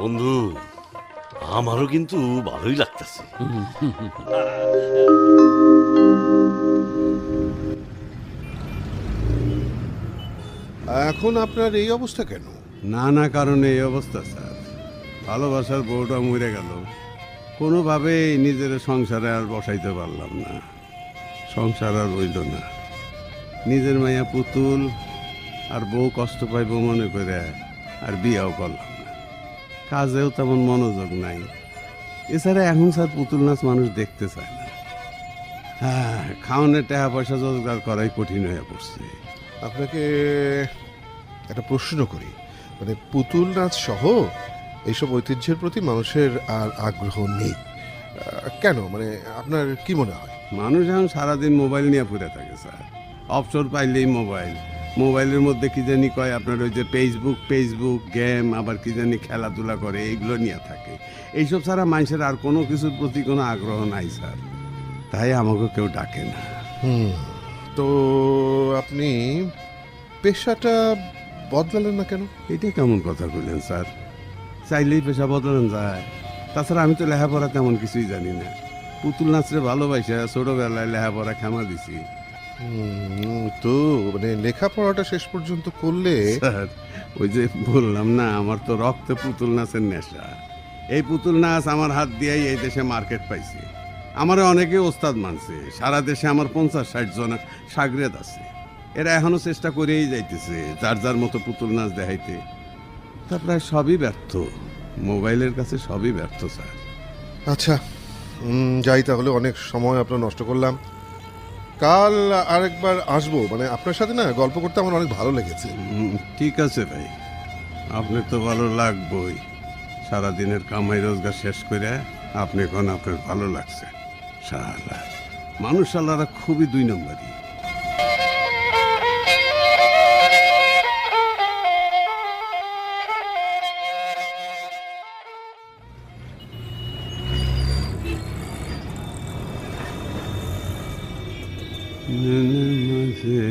বন্ধু আমারও কিন্তু ভালোই লাগতেছে। এখন আপনার এই অবস্থা কেন? নানা কারণে এই অবস্থা স্যার। ভালোবাসার বউটা মরে গেল, কোনোভাবে নিজের সংসারে আর বসাইতে পারলাম না, সংসার আর রইল না। নিজের মাইয়া পুতুল আর বউ কষ্ট পাইব মনে করে আর বিয়াও করলাম না। কাজেও তেমন মনোযোগ নাই। এছাড়া এখন স্যার পুতুল নাচ মানুষ দেখতে চায় না। হ্যাঁ, খাওয়ানোর টাকা পয়সা রোজগার করাই কঠিন হয়ে পড়ছে। আপনাকে একটা প্রশ্ন করি, মানে পুতুল নাচ সহ এইসব ঐতিহ্যের প্রতি মানুষের আর আগ্রহ নেই কেন? মানে আপনার কি মনে হয়? মানুষ এখন সারাদিন মোবাইল নিয়ে ঘুরে থাকে স্যার। অবসর পাইলেই মোবাইল, মোবাইলের মধ্যে কি জানি কয় আপনার ওই যে ফেসবুক গেম, আবার কি জানি খেলাধুলা করে, এইগুলো নিয়ে থাকে। এইসব ছাড়া মানুষের আর কোনো কিছুর প্রতি কোনো আগ্রহ নাই স্যার, তাই আমাকে কেউ ডাকে না। তো আপনি পেশাটা বদলালেন না কেন? এটা কেমন কথা বললেন স্যার? চাইলেই পেশা বদলানো যায়? তাছাড়া আমি তো লেখাপড়া তেমন কিছুই জানি না। পুতুল নাচরে ভালোবাসা ছোটবেলায় লেখাপড়া খামা দিছি। তো মানে লেখাপড়াটা শেষ পর্যন্ত করলে? স্যার ওই যে বললাম না, আমার তো রক্তে পুতুল নাচের নেশা। এই পুতুল নাচ আমার হাত দিয়েই এই দেশে মার্কেট পাইছে। আমার অনেকে ওস্তাদ মানছে। সারা দেশে আমার 50-60 জন সাগরেদ আছে। এরা এখনো চেষ্টা করেই যাইতেছে যার যার মতো পুতুল নাচ দেখাইতে। তা প্রায় সবই ব্যর্থ, মোবাইলের কাছে সবই ব্যর্থ স্যার। আচ্ছা যাই তাহলে, অনেক সময় আপনার নষ্ট করলাম। কাল আরেকবার আসবো, মানে আপনার সাথে না গল্প করতে আমার অনেক ভালো লেগেছে। ঠিক আছে ভাই, আপনার তো ভালো লাগবই। সারাদিনের কামাই রোজগার শেষ করে আপনি এখন আপনার ভালো লাগছে। শালা মানুষ শালারা খুবই 2 নম্বরই। মাঝে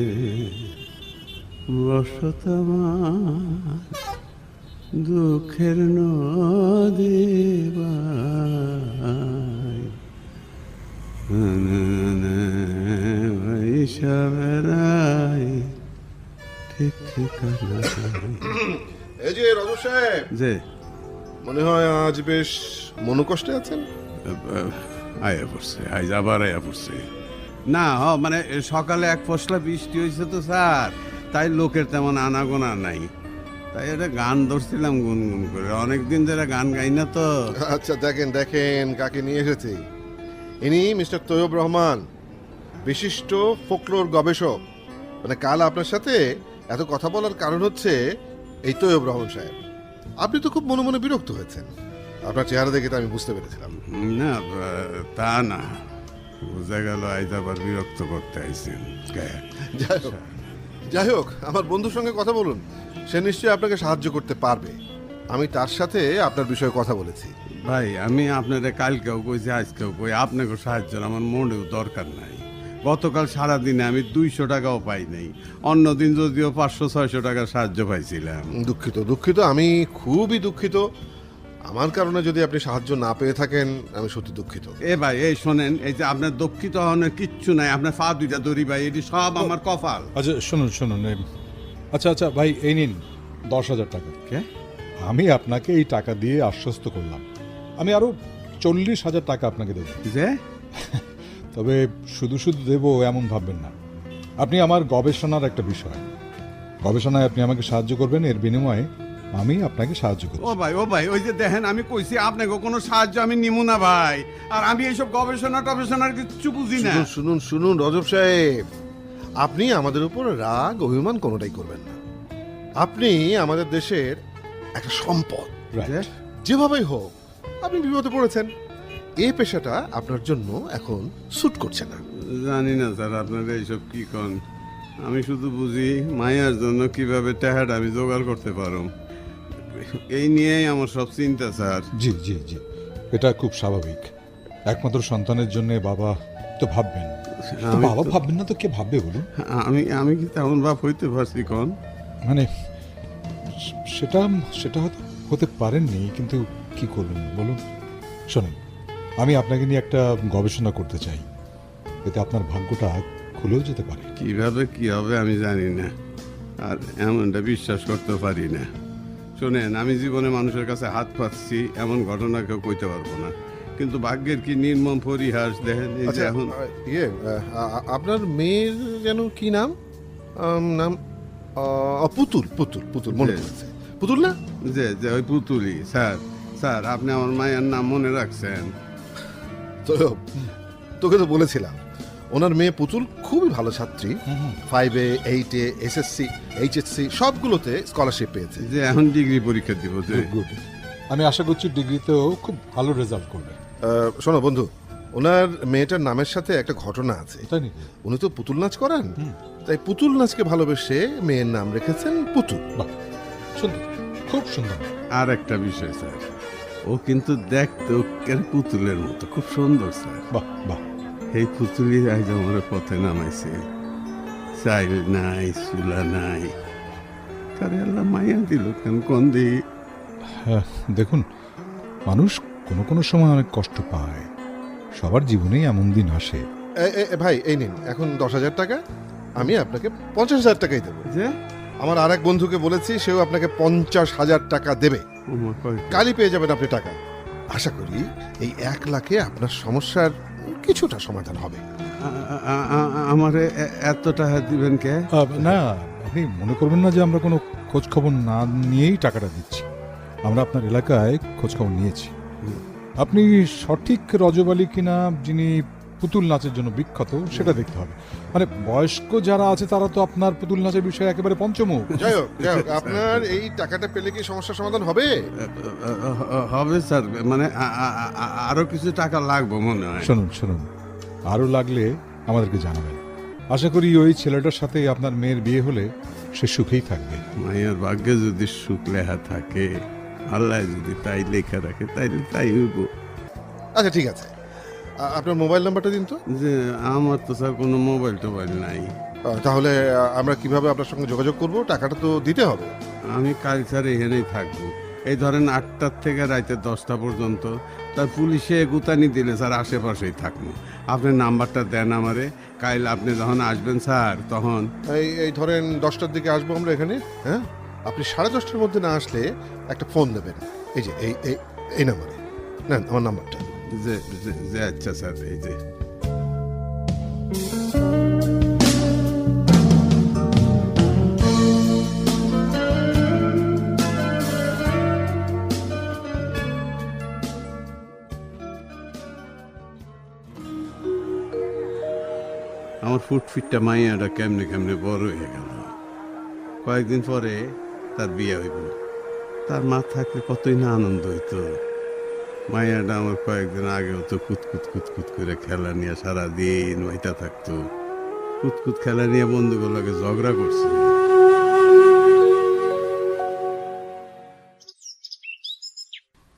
বসত আমার দুঃখের নদী ঠিক ঠিকানা। এই যে রাজু সাহেব, যে মনে হয় আজ বেশ মনোকষ্টে আছেন। আয়া পড়ছে আইজ আবার আয়া পড়ছে না মানে সকালে এক পশলা বৃষ্টি হয়েছে তো স্যার, তাই লোকের তেমন আনাগোনা নাই, তাই একটা গান ধরছিলাম গুনগুন করে, অনেকদিন ধরে গান গাই না তো। আচ্ছা দেখেন দেখেন কাকে নিয়ে এসেছি। ইনি মিস্টার তৈয়ব রহমান, বিশিষ্ট ফোকলোর গবেষক। মানে কাল আপনার সাথে এত কথা বলার কারণ হচ্ছে এই তৈয়ব রহমান সাহেব, আপনি তো খুব মনে মনে বিরক্ত হয়েছেন। আপনার চেহারা দেখে তো আমি বুঝতে পেরেছিলাম। না তা না, বোঝা গেল আইজ আবার বিরক্ত করতে আইছেন। যাই হোক আমার বন্ধুর সঙ্গে কথা বলুন, সে নিশ্চয়ই আপনাকে সাহায্য করতে পারবে। আমি তার সাথে আপনার বিষয়ে কথা বলেছি। ভাই আমি আপনাদের কালকেও কইছি আজকেও কই, আপনাকে সাহায্য আমার মনেও দরকার নাই। গতকাল সারাদিনে আমি 200 টাকাও পাই নাই, অন্যদিন যদিও 500-600 টাকার সাহায্য পাইছিলাম। দুঃখিত, আমি খুবই দুঃখিত। আমার কারণে যদি আপনি সাহায্য না পেয়ে থাকেন আমি সত্যি দুঃখিত। এ ভাই এই শোনেন, এই যে আপনার দুঃখিত হওয়ার কিচ্ছু নাই, আপনার পা দুইটা দড়ি ভাই, এটি সব আমার কপাল। আচ্ছা শুনুন আচ্ছা ভাই এই নিন 10,000 টাকা। কে? আমি আপনাকে এই টাকা দিয়ে আশ্বস্ত করলাম, আমি আরো 40,000 টাকা আপনাকে দেব। যে তবে শুধু দেবো এমন ভাববেন না। আপনি আমার গবেষণার একটা বিষয়, গবেষণায় আপনি আমাকে সাহায্য করবেন, এর বিনিময়ে আমি আপনাকে সাহায্য করব। ও ভাই ওই যে দেখেন আমি কইছি আপনাকে কোনো সাহায্য আমি নিমু না ভাই, আর আমি এইসব গবেষণার কিছু বুঝি না। শুনুন রজব সাহেব, আপনি আমাদের উপর রাগ অভিমান কোনোটাই করবেন না। আপনি আমাদের দেশের একটা সম্পদ, যেভাবেই হোক আপনি বিপদে পড়েছেন, এই পেশাটা আপনার জন্য এখন স্যুট করছে না। জানি না স্যার আপনারা এইসব কি কন, আমি শুধু বুঝি মায়ার জন্য কিভাবে টাকাটা আমি জোগাড় করতে পারো, এই নিয়েই আমার সব চিন্তা স্যার। জি এটা খুব স্বাভাবিক। একমাত্র সন্তানের জন্য বাবা তো ভাববেন, বাবা ভাববেন না তো কে ভাববে বলুন? আমি কি তেমন ভাব হইতে পারছি কন? মানে সেটা হয়তো হতে পারেননি, কিন্তু কি করবেন বলুন? শোনেন, আমি আপনাকে নিয়ে একটা গবেষণা করতে চাই, এতে আপনার ভাগ্যটা খুলেও যেতে পারে। কিভাবে কি হবে আমি জানি না, আর এমনটা বিশ্বাস করতে পারি না। শোনেন, আমি জীবনে মানুষের কাছে হাত পাচ্ছি এমন ঘটনা কেউ কইতে পারবো না, কিন্তু ভাগ্যের কি নির্মম পরিহাস দেখেন। এই যে এখন আপনার মেয়ের যেন কি নাম পুতুল মনে পড়েছে, পুতুল না? যে ওই পুতুলি। স্যার আপনি আমার মায়ের নাম মনে রাখছেন? তোকে তো বলেছিলাম ওনার মেয়ে পুতুল খুবই ভালো ছাত্রী, 5-এ 8-এ SSC HSC সবগুলোতে স্কলারশিপ পেয়েছে। যে এখন ডিগ্রি পরীক্ষা দিব। গুড, আমি আশা করছি ডিগ্রিতেও খুব ভালো রেজাল্ট করবে। শোনো বন্ধু, ওনার মেয়েটার নামের সাথে একটা ঘটনা আছে। উনি তো পুতুল নাচ করেন, তাই পুতুল নাচকে ভালোবেসে মেয়ের নাম রেখেছেন পুতুল। সুন্দর, খুব সুন্দর। আর একটা বিষয় স্যার, ও কিন্তু দেখতে পুতুলের মতো খুব সুন্দর স্যার। বাহ এই পুতুলি আজ আমার পথে নামাইছে, চাইল নাই চুলা নাই, তারে আল্লাহ মায়া দিল কেন কোন দি? দেখুন, মানুষ কোনো সময় অনেক কষ্ট পায়, সবার জীবনেই এমন দিন আসে। ভাই এই নিন এখন 10,000 টাকা, আমি আপনাকে 50,000 টাকাই দেবো। যে আমার আর এক বন্ধুকে বলেছি, সেও আপনাকে 50,000 টাকা দেবে। কালই পেয়ে যাবেন আপনি টাকা। আশা করি এই 1 লাখে আপনার সমস্যার কিছুটা সমাধান হবে। আমারে এত টাকা দিবেন কে? না, আপনি মনে করবেন না যে আমরা কোনো খোঁজ খবর না নিয়েই টাকাটা দিচ্ছি। আমরা আপনার এলাকায় খোঁজ খবর নিয়েছি। আপনি সঠিক রজব আলী কিনা যিনি পুতুল নাচের জন্য বিখ্যাত সেটা দেখতে হবে। মানে বয়স্ক যারা আছে তারা তো আপনার পুতুল নাচের বিষয়ে একেবারে পঞ্চমুখ। যাই হোক আপনার এই টাকাটা পেলে কি সমস্যার সমাধান হবে? হবে স্যার, মানে আরো কিছু টাকা লাগবে মনে হয়। শুনুন, আরো লাগলে আমাদেরকে জানাবেন। আশা করি ওই ছেলেটার সাথে আপনার মেয়ের বিয়ে হলে সে সুখেই থাকবে। মায়ের ভাগ্যে যদি সুখ লেখা থাকে, আল্লাহ যদি তাই লেখা রাখে, তাইলে তাই হইব। আচ্ছা ঠিক আছে, আপনার মোবাইল নাম্বারটা দিন তো। যে আমার তো স্যার কোনো মোবাইল টোবাইল নাই। তাহলে আমরা কিভাবে আপনার সঙ্গে যোগাযোগ করব? টাকাটা তো দিতে হবে। আমি কাল স্যার এখানেই থাকবো, এই ধরেন 8টা থেকে রাতে 10টা পর্যন্ত। তার পুলিশে গুতানি দিলে স্যার আশেপাশেই থাকবো। আপনি নাম্বারটা দেন আমারে, কাল আপনি যখন আসবেন স্যার তখন এই ধরেন 10টার দিকে আসবো আমরা এখানে। হ্যাঁ, আপনি 10:30টার মধ্যে না আসলে একটা ফোন দেবেন। এই যে এই নাম্বারে নেন আমার নাম্বারটা। যে যে আচ্ছা স্যার, এই যে আমার ফুটফিটটা মাইয়াটা কেমনে কেমনে বড় হয়ে গেল। কয়েকদিন পরে তার বিয়ে হইব। তার মা থাকলে কতই না আনন্দ হইতো। মাইয়াটা আমার কয়েকদিন আগেও তো কুতকুত কুতকুত করে খেলা নিয়ে সারাদিন মাইতা থাকতো। কুতকুত খেলা নিয়ে বন্ধুগুলোকে ঝগড়া করছে।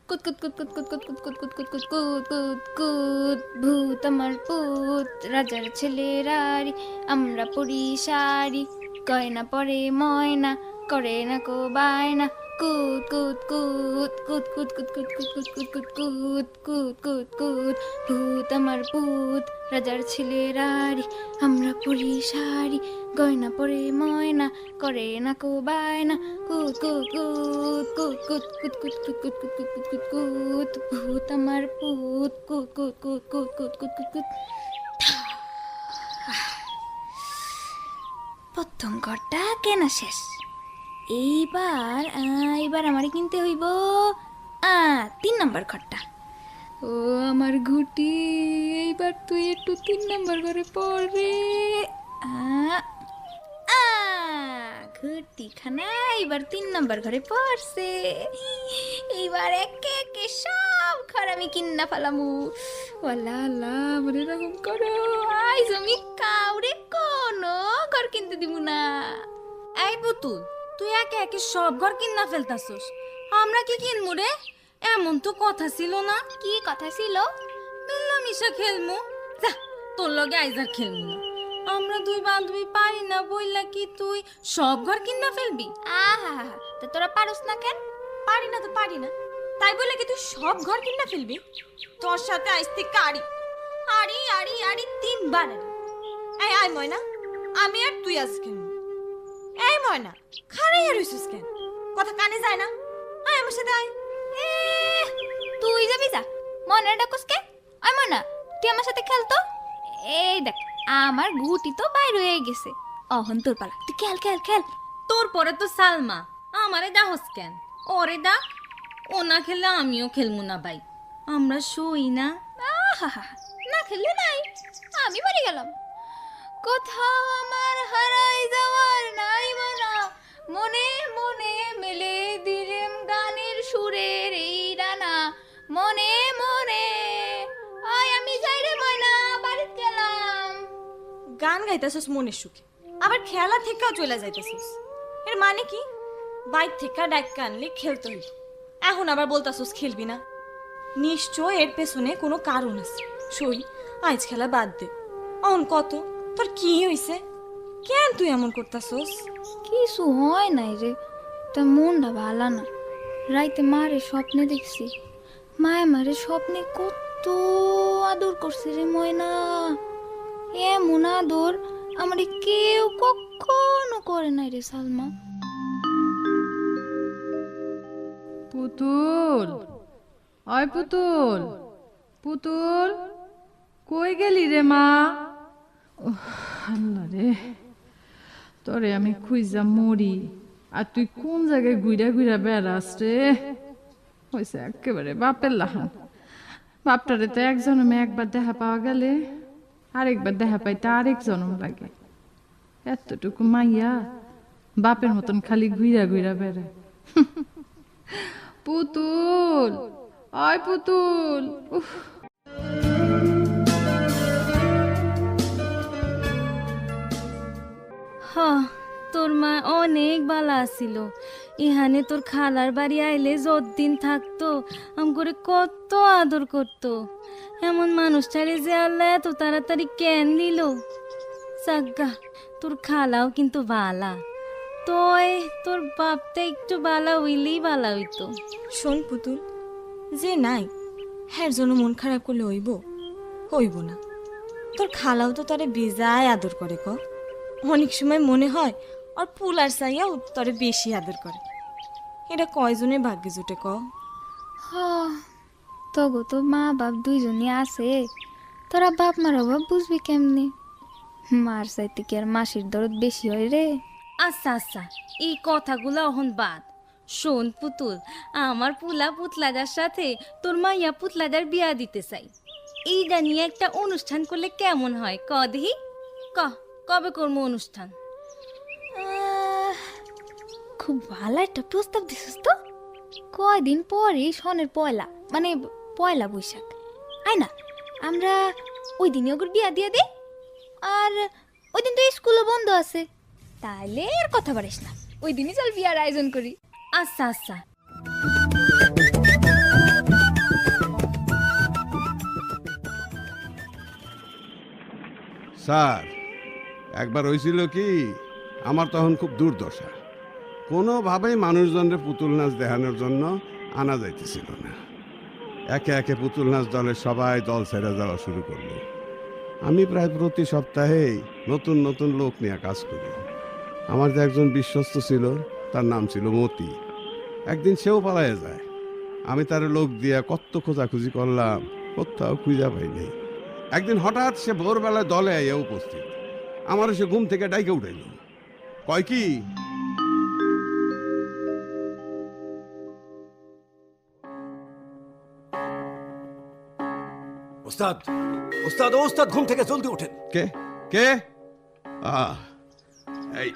কুত কুত কুত কুত কুত কুত কুত কুত কুত কুত কুত কুত কুত ভূত আমার পুত রাজার ছেলেরারি আমরা পরি শাড়ি গয়না পরে ময়না করে না কো বায়না কুত কুত কুত কুত কুত কুত কুত কুত কুত কুত কুত কুত কুত কুত ভূত আমার পুত রাজার ছেলেরারি আমরা পরি শাড়ি গয়না পরে ময়না করে না কো বায়না কুত কুত কুত কুত কুত কুত কুত কুত কুত কুত কুত কুত কুত ভূত আমার পুত কুত কুত কুত কুত কুত কুত কুত কুত। প্রথম ঘরটা কেনা শেষ। এইবার এইবার আমারে কিনতে হইব 3 নম্বর ঘরটা। ও আমার ঘুটি, এইবার তুই একটু 3 নম্বর ঘরে পড়ে। ঘুটি খানা এইবার 3 নম্বর ঘরে পড়ছে। এইবার একে একে সব ঘর আমি কিনা ফেলামু। ওয়ালা আল্লাহ আমার এরকম করো, আইজ আমি কাউরে কোনো ঘর কিনতে দিব না। এই পুতুল, তুই একে একে সব ঘর কিনা ফেলতাছস, আমরা কি কিনবো রে? এমন তো কথা ছিল না। কি কথা ছিল? মিলামিশা খেলমু। যা, তোর লগে আইজ আর খেলমু না। আমরা দুই বান্ধবী পারি না বইলা কি তুই সব ঘর কিনা ফেলবি? আহা তো তোরা পারস না কেন? পারি না তো পারি না, তাই বলে কি তুই সব ঘর কিনা ফেলবি? তোর সাথে আইস থেকে আড়ি আড়ি আড়ি আড়ি 3 বার। এই আয় ময়না, আমি আর তুই আজ খেলবো। এই ময়না, খারাই আর হইছিস কেন? কথা কানে যায় না? আয় আমার সাথে আয়। তুই যাবি যা, মনে ডাকস কে? আয় মনা, তুই আমার সাথে খেলতো। এই দেখ আমার ঘুটি তো বাইরে হয়ে গেছে, অহন তোর পালা, তুই খেল খেল খেল। তোর পরে তো সালমা, আমারে দাহস কেন? ওরে দা, ও না খেললে আমিও খেলবো না ভাই, আমরা শুই না। আহা না খেললে নাই, আমি বাড়ি গেলাম। কোথাও আমার হারাই যাওয়ার নাই মানা, মনে মনে মেলে দিলেম গানের সুরের এই ডানা, মনে মনে। আয় আমি যাই রে ময়না, বাড়িতে গেলাম। গান গাইতেছস মনের সুখে, আবার খেলা থেকেও চলে যাইতেছস। এর মানে কি? বাইক থেকে ডাক্কা আনলে খেলতে হইব, এখন আবার বলতাছস খেলবি না। নিশ্চয় এর পেছনে কোনো কারণ আছে। সই, আজ খেলা বাদ দে। অন কত তোর কি হইছে? কেন তুই এমন করতাছস? কিছু হয় নাই রে, তা মনটা ভালো না। রাইতে মারে স্বপ্নে দেখছি, মায়ে মারে স্বপ্নে কত আদর করছে রে ময়না। এমন আদর আমার কেউ কখনো করে নাই রে সালমা। পুতুল, অয় পুতুল, পুতুল কই গেলি রে মা? আল্লাহ রে, তোরে আমি খুঁজা মরি, আর তুই কোন জায়গায় ঘুরা ঘুরা বেড়াস রে? হয়েছে একেবারে বাপের লাহান। বাপটারে তো এক জন্মে একবার দেখা পাওয়া গেলে আরেকবার দেখা পাইতে আরেক জন্ম লাগে। এতটুকু মাইয়া বাপের মতন খালি ঘুরা ঘুরা বেড়ায়। পুতুল, অয় পুতুল। তোর মা অনেক ভালো আছিল। ইহানে তোর খালার বাড়ি আইলে যতদিন থাকতো আমগরে কত আদর করতো। এমন মানুষটারে যে আল্লাহ এত তাড়াতাড়ি কেন দিল? সাগ্গা, তোর খালাও কিন্তু বালা, তোর বাপটা একটু বালা হইলেই বালা হইতো। শোন পুতুল, যে নাই হ্যার জন্য মন খারাপ করলে হইব না। তোর খালাও তো তোরে বেজায় আদর করে। অনেক সময় মনে হয় আর পুলার চাইয়া উত্তরে বেশি আদর করে। এটা কয়জনের ভাগ্যে জুটে? তগো তো মা বাপ দুইজনই আছে, তোরা বাপ মার অভাব বুঝবি কেমনে? মার চাইতে কি আর মাসির দরদ বেশি হয় রে? আচ্ছা আচ্ছা, এই কথাগুলো অহন বাদ। শোন পুতুল, আমার পুলা পুতলাগার সাথে তোর মাইয়া পুতলাগার বিয়া দিতে চাই। এইটা নিয়ে একটা অনুষ্ঠান করলে কেমন হয় ক দেখি? কবে করবো অনুষ্ঠান? খুব ভালো একটা প্রস্তাব দিছিস তো। কয়দিন পরে সনের পয়লা, মানে পয়লা বৈশাখ। আয় না, আমরা ওই দিনই ওগুর বিয়া দিয়ে দিই। আর ওই দিন তো স্কুলও বন্ধ আছে, তাইলে আর কথা বাড়িস না, ওই দিনই চল বিয়ার আয়োজন করি। আচ্ছা আচ্ছা। স্যার, একবার হয়েছিল কি, আমার তখন খুব দুর্দশা, কোনোভাবেই মানুষজনরে পুতুল নাচ দেখানোর জন্য আনা যাইতেছিল না। একে একে পুতুল নাচ দলের সবাই দল ছেড়ে যাওয়া শুরু করলো। আমি প্রায় প্রতি সপ্তাহেই নতুন নতুন লোক নিয়ে কাজ করি। আমার যে একজন বিশ্বস্ত ছিল, তার নাম ছিল মতি। একদিন সেও পালাইয়া যায়। আমি তার লোক দিয়ে কত খোঁজাখুঁজি করলাম, কোথাও খুঁজা পাইনি। একদিন হঠাৎ সে ভোরবেলায় দলে আইয়া উপস্থিত। আমার সে ঘুম থেকে ডাইকে উঠাইল, কয় কি, ওস্তাদ, ওস্তাদ, ওস্তাদ ঘুম থেকে জলদি ওঠেন। কে কে? এই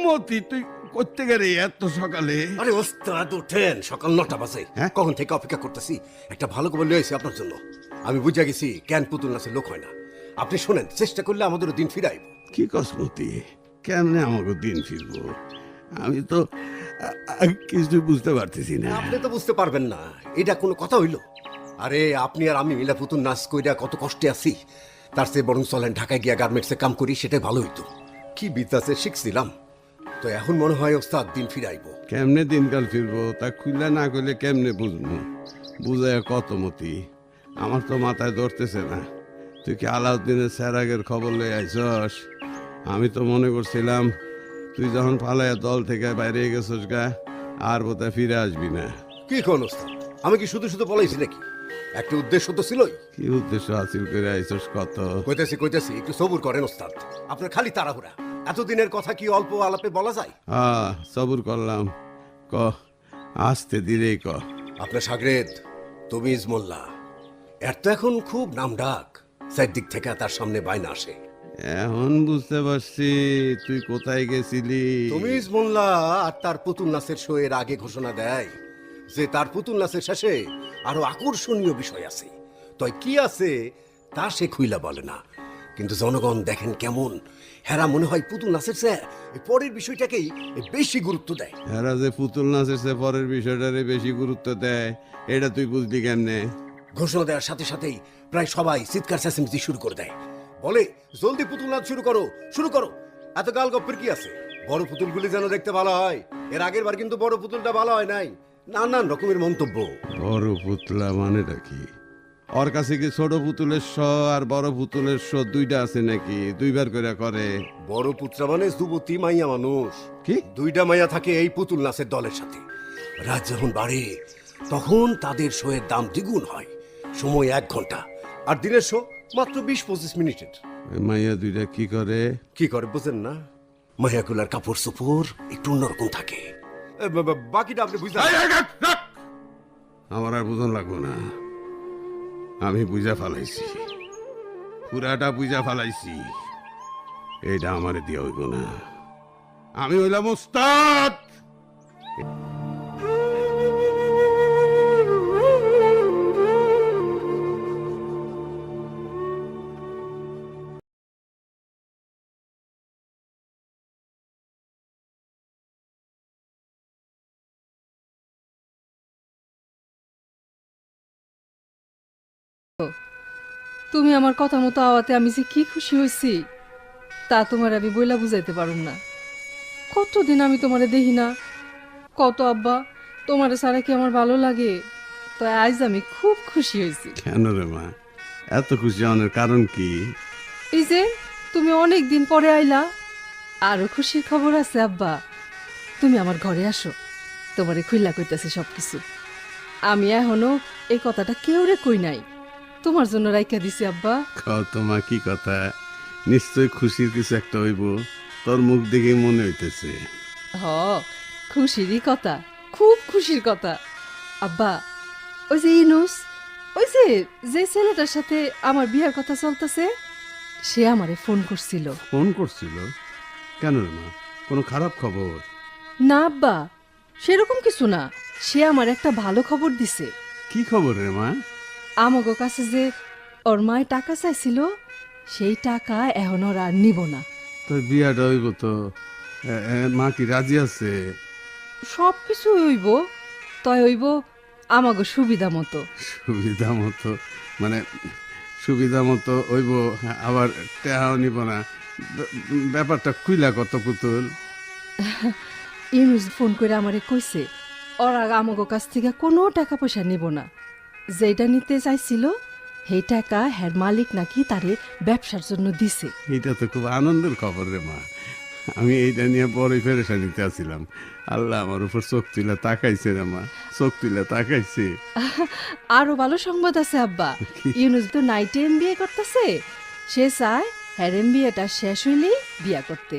মতি, তুই করতে গেলে এত সকালে? আরে ওস্তাদ ওঠেন, সকাল 9টা বাজে। কখন থেকে অপেক্ষা করতেছি, একটা ভালো খবর লিয়ে আইছি আপনার জন্য। আমি বুঝা গেছি কেন পুতুল নাচের লোক হয় না। আপনি শোনেন, চেষ্টা করলে আমাদেরও দিন ফিরাইব। কি কস মতি, কেমনে আমাকে দিন ফিরবো? আমি তো কিছু বুঝতে পারতেছি না। আপনি তো বুঝতে পারবেন না, এটা কোনো কথা হইল? আরে আপনি আর আমি মিলা পুতুল নাচ কইরা কত কষ্টে আছি, তার চেয়ে বরং চলেন ঢাকায় গিয়া গার্মেন্টসে কাম করি, সেটাই ভালো হইতো। কি বিদ্যাসে শিখছিলাম, তো এখন মনে হয় ওস্তাদ দিন ফিরাইব। কেমনে দিনকাল ফিরবো তা খুললে না করলে কেমনে বুঝবো? বুঝায় কত মতি, আমার তো মাথায় ধরতেছে না। তুই কি আলাউদ্দিনের স্যারাগের খবর লই আইছস? আমি তো মনে করছিলাম তুই যখন পালাইয়া দল থেকে বাইরে গেছস গা, আর বোধহয় ফিরে আসবি না। কি কোন ওস্তাদ, আমি কি শুধু শুধু বলাইছি নাকি? একটা উদ্দেশ্য তো ছিলই। কি উদ্দেশ্য হাসিল করে আইছস কত? কইতেছি একটু সবুর করেন ওস্তাদ, আপনার খালি তাড়াহুড়া। এতদিনের কথা কি অল্প আলাপে বলা যায়? সবুর করলাম, ক আস্তে ধীরে ক। আপনার সাগরেদ তমিজ মোল্লা, এর তো এখন খুব নাম ডাক, চারদিক থেকে তার সামনে বাইনা আসে। এখন বুঝতে পারছি তুই কোথায় গেছিলি। তমিজ মোল্লা আর তার পুতুল নাচের শো এর আগে ঘোষণা দেয় যে তার পুতুল নাচের শেষে আরো আকর্ষণীয় বিষয় আছে। তাই কি আছে তা সে খুইলা বলে না, কিন্তু জনগণ দেখেন কেমন, হেরা মনে হয় পুতুল নাচের চেয়ে পরের বিষয়টাকেই বেশি গুরুত্ব দেয়। হেরা যে পুতুল নাচের চেয়ে পরের বিষয়টারে বেশি গুরুত্ব দেয়, এটা তুই বুঝলি কেমনে? ঘোষণা দেওয়ার সাথে সাথেই প্রায় সবাই চিৎকার চেঁচামেচি শুরু করে দেয়, বলে জলদি পুতুল নাচ শুরু করো শুরু করো। এত গাল গপ্পের কি আছে? বড় পুতুলগুলি যেন দেখতে ভালো হয়। এর আগের বার কিন্তু বড় পুতুলটা ভালো হয় নাই, নানান রকমের মন্তব্য। বড় পুতলা মানেটা কি? ওর কাছে কি ছোট পুতুলের শ আর বড় পুতুলের শ দুইটা আছে নাকি? দুইবার করে করে। বড় পুত্রা মানে যুবতী মাইয়া মানুষ। কি দুইটা মাইয়া থাকে এই পুতুল নাচের দলের সাথে। রাত যখন বাড়ে তখন তাদের শোয়ের দাম দ্বিগুণ হয়। সময় 1 ঘন্টা, আর দিনের শো মাত্র 20-25 মিনিটের। মাইয়া দুইটা কি করে? কি করে বুঝেন না? মাইয়াগুলার কাপড় চোপড় একটু অন্যরকম থাকে। বাকিটা আপনি বুঝতে, আমার আর বুঝন লাগবো না, আমি বুঝা ফেলাইছি, পুরাটা বুঝা ফেলাইছি। এইটা আমারে দিয়া হইব না, আমি হইলাম ওস্তাদ। তুমি আমার কথা মতো আওয়াতে আমি যে কি খুশি হয়েছি তা তোমার আমি বইলা বুঝাইতে পারুম না। কতদিন আমি তোমারে দেখি না, কত আব্বা তোমারে ছাড়া কি আমার ভালো লাগে? তো আজ আমি খুব খুশি হয়েছি। কেন রে মা, এত খুশি হওয়ার কারণ কি? এই যে তুমি অনেক দিন পরে আইলা, আরো খুশির খবর আছে আব্বা। তুমি আমার ঘরে আসো, তোমারে খুইলা কইতাছি সবকিছু। আমি এখনো এই কথাটা কেউরে কই নাই, তোমার জন্য রাইখা দিছি আব্বা। তোমা কি কথা, নিশ্চয় খুশির কিছু একটা হইব, তোর মুখ দেখে মনে হইতেছে। হ, খুশিরই কথা, খুব খুশির কথা আব্বা। ওই যে ইনুস, ওই যে যে ছেলেটার সাথে আমার বিয়ার কথা চলতেছে, সে আমারে ফোন করছিল। ফোন করছিল? কেন রে মা, কোনো খারাপ খবর? না আব্বা, সেরকম কিছু না, সে আমার একটা ভালো খবর দিছে। কি খবর রে মা? আমাগো কাছে যে ওর মায় টাকা চাইছিল, সেই টাকা এখন ওর আর নিব না। তোর বিয়াটা হইব তো, মা কি রাজি আছে? সব কিছু হইব, তয় হইব আমাগো সুবিধা মতো। সুবিধা মতো মানে সুবিধা মতো হইব, আবার টেহাও নিব না? ব্যাপারটা খুইলা কত পুতুল। ইউনুস ফোন করে আমারে কইছে ওরা আমাগো কাছ থেকে কোনো টাকা পয়সা নিব না, যেটা নিতে চাইছিল সেই টাকা হের মালিক নাকি তারে ব্যবসার জন্য দিছে। এটা তো খুব আনন্দের খবর রে মা, আমি এইটা নিয়ে বড়ই পেরেশানিতে আছিলাম। আল্লাহ আমার উপর চোখ তুলে তাকাইছে রে মা, চোখ তুলে তাকাইছে। আরো ভালো সংবাদ আছে আব্বা, ইউনুস তো নাইটে এমবিএ করতেছে, সে চায় হ্যার এমবিএটা শেষ হইলেই বিয়া করতে।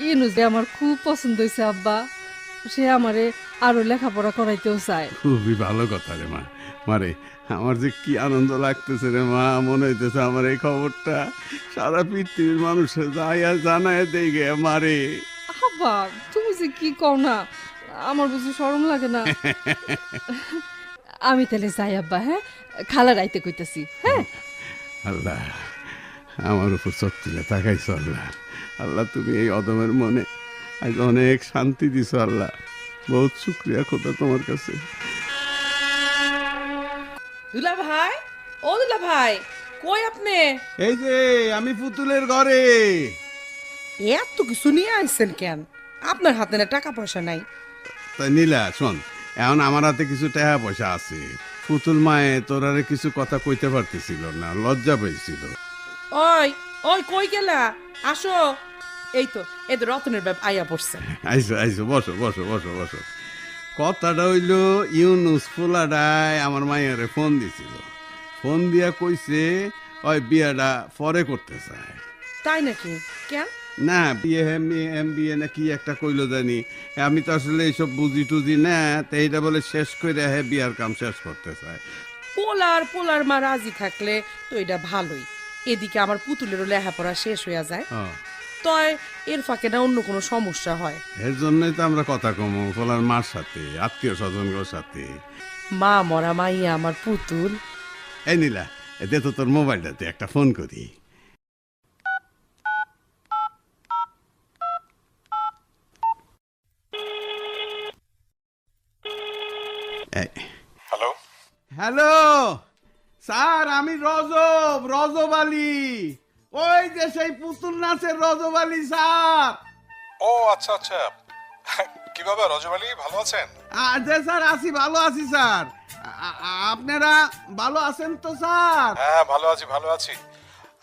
ইউনুস আমার খুব পছন্দ হয়েছে আব্বা, সে আমারে আরো লেখাপড়া করাইতেও চায়। খুবই ভালো কথা রে মা, মারে আমার যে কি আনন্দ লাগতেছে রে মা, মনে হইতেছে আমার এই খবরটা সারা পৃথিবীর মানুষের যাইয়া জানায় দেই গে মারে। আব্বা তুমি যে কি কও না, আমার বুঝি শরম লাগে না। আমি তাহলে যাই আব্বা, হ্যাঁ খালা রাইতে কইতাছি। হ্যাঁ আল্লাহ আমার উপর চোখ তুলে তাকাইছ। আল্লাহ আল্লাহ তুমি এই অদমের মনে আজ অনেক শান্তি দিছ। আল্লাহ বহুত শুক্রিয়া খোদা তোমার কাছে। দুলা ভাই, ও দুলা ভাই, কই আপনি? এই যে আমি পুতুলের ঘরে। এত কিছু নিয়ে আইছেন কেন? আপনার হাতে না টাকা পয়সা নাই? তাই নীলা শোন, এখন আমার হাতে কিছু টাকা পয়সা আছে। পুতুল মায়ে তোরারে কিছু কথা কইতে পারতেছিল না, লজ্জা পেয়েছিল। ওই ওই কই গেলা? আসো। এই তো এদের রতনের বাপ আইয়া পড়ছে। আইসো আইসো, বসো বসো বসো বসো। কথাটা হইল ইউনুস ফুলাডায় আমার মায়েরে ফোন দিছিল, ফোন দিয়া কইছে ওই বিয়েটা পরে করতে চায়। তাই নাকি? কেন? না বিয়ে এমবিএ না কি একটা কইলো জানি, আমি তো আসলে এইসব বুঝি টুজি না, তো এইটা বলে শেষ করে হে বিয়ার কাম শেষ করতে চায়। পোলার মা রাজি থাকলে তো এটা ভালোই, এদিকে আমার পুতুলেরও লেখাপড়া শেষ হইয়া যায়, তয় এর ফাঁকে না অন্য কোনো সমস্যা হয়। এর জন্যই তো আমরা কথা কমো পোলার মার সাথে, আত্মীয় স্বজনগুলোর সাথে। মা মরা মাইয়া আমার পুতুল। এই নীলা, দে তো তোর মোবাইলটাতে একটা ফোন করি। হ্যালো হ্যালো স্যার, আমি রজব আলী, ওই যে সেই পুতুল নাচের রজব আলী স্যার। ও আচ্ছা আচ্ছা, কিভাবে রজব আলী, ভালো আছেন? যে স্যার আছি, ভালো আছি স্যার। আপনারা ভালো আছেন তো স্যার? হ্যাঁ ভালো আছি ভালো আছি।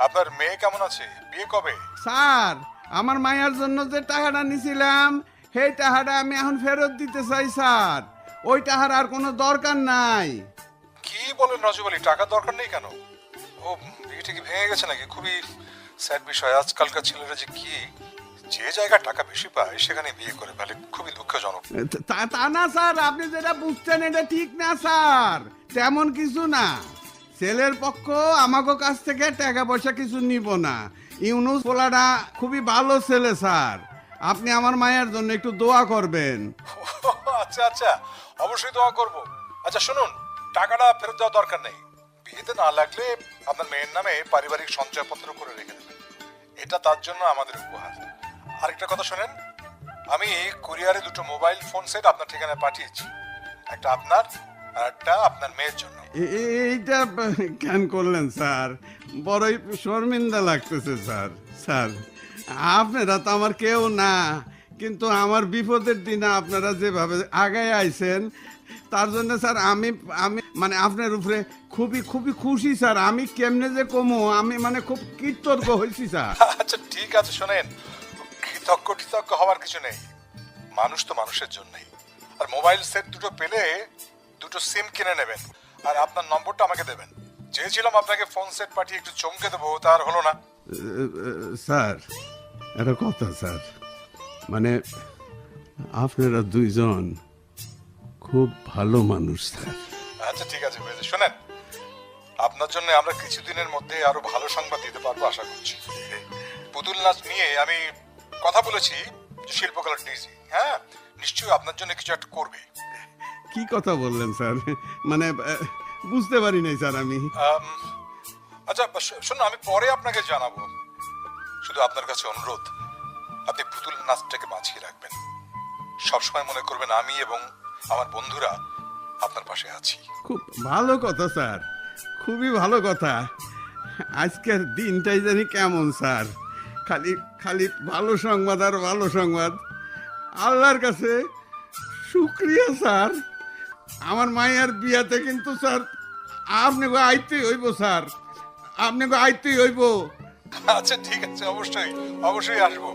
আপনার মেয়ে কেমন আছে? বিয়ে কবে? স্যার আমার মায়ের জন্য যে টাকাটা নিছিলাম সেই টাকাটা আমি এখন ফেরত দিতে চাই স্যার, ওই টাকার আর কোনো দরকার নাই। কি বলেন রজব আলী, টাকার দরকার নেই কেন? ও বিয়েটা কি ভেঙে গেছে নাকি? খুবই স্যাড বিষয়, আজকালকার ছেলেরা যে কি যে জায়গায় টাকা বেশি পায় সেখানে বিয়ে করে ফেলে, খুবই দুঃখজনক। তা না স্যার, আপনি যেটা বুঝছেন এটা ঠিক না স্যার, তেমন কিছু না। ছেলের পক্ষ আমাকে কাছ থেকে টাকা পয়সা কিছু নিব না। ইউনুস পোলাটা খুবই ভালো ছেলে স্যার, আপনি আমার মায়ের জন্য একটু দোয়া করবেন। আচ্ছা আচ্ছা, অবশ্যই দোয়া করব। আচ্ছা শুনুন, টাকাটা ফেরত দেওয়ার দরকার নেই, বিয়েতে না লাগলে আপনার মেয়ের নামে পারিবারিক সঞ্চয়পত্র করে রেখে দেবেন, এটা তার জন্য আমাদের উপহার। আরেকটা কথা শোনেন, আমি কুরিয়ারে 2টো মোবাইল ফোন সেট আপনার ঠিকানায় পাঠিয়েছি, একটা আপনার আর একটা আপনার মেয়ের জন্য। এইটা কেন করলেন স্যার? বড়ই শর্মিন্দা লাগতেছে স্যার। স্যার আপনারা তো আমার কেউ না, কিন্তু আমার বিপদের দিনে আপনারা যেভাবে আগায় আইছেন তার জন্য স্যার আমি মানে আপনার উপরে খুবই খুবই খুশি স্যার। আমি কেমনে যে কমো, আমি মানে খুব কৃতজ্ঞ হয়েছি স্যার। আচ্ছা ঠিক আছে, শোনেন, কৃতজ্ঞ হওয়ার কিছু নেই, মানুষ তো মানুষের জন্যই। আর মোবাইল সেট 2টো পেলে দুটো সিম কিনে নেবেন আর আপনার নম্বরটা আমাকে দেবেন। চেয়েছিলাম আপনাকে ফোন সেট পাঠিয়ে একটু চমকে দেবো, তা আর হলো না। স্যার একটা কথা স্যার, মানে আপনারা দুইজন খুব ভালো মানুষ স্যার। আচ্ছা ঠিক আছে, হয়েছে। শোনেন, আপনার জন্য আমরা কিছুদিনের মধ্যে আরো ভালো সংবাদ দিতে পারবো আশা করছি। পুতুল নাচ নিয়ে আমি কথা বলেছি শিল্পকলা ডিজি, হ্যাঁ নিশ্চয়ই আপনার জন্য কিছু একটা করবে। কি কথা বললেন স্যার, মানে বুঝতে পারি নাই স্যার আমি। আচ্ছা শুনুন, আমি পরে আপনাকে জানাবো। শুধু আপনার কাছে অনুরোধ, আপনি পুতুল নাচটাকে বাঁচিয়ে রাখবেন। সবসময় মনে করবেন আমি এবং আমার বন্ধুরা আপনার পাশে আছি। খুব ভালো কথা স্যার, খুবই ভালো কথা। আজকের দিনটাই জানি কেমন স্যার, খালি খালি ভালো সংবাদ আর ভালো সংবাদ। আল্লাহর কাছে শুক্রিয়া স্যার। আমার মায়ের বিয়াতে কিন্তু স্যার আপনাকে আইতেই হইব স্যার, আপনাকে আইতেই হইব। আচ্ছা ঠিক আছে, অবশ্যই অবশ্যই আসবো।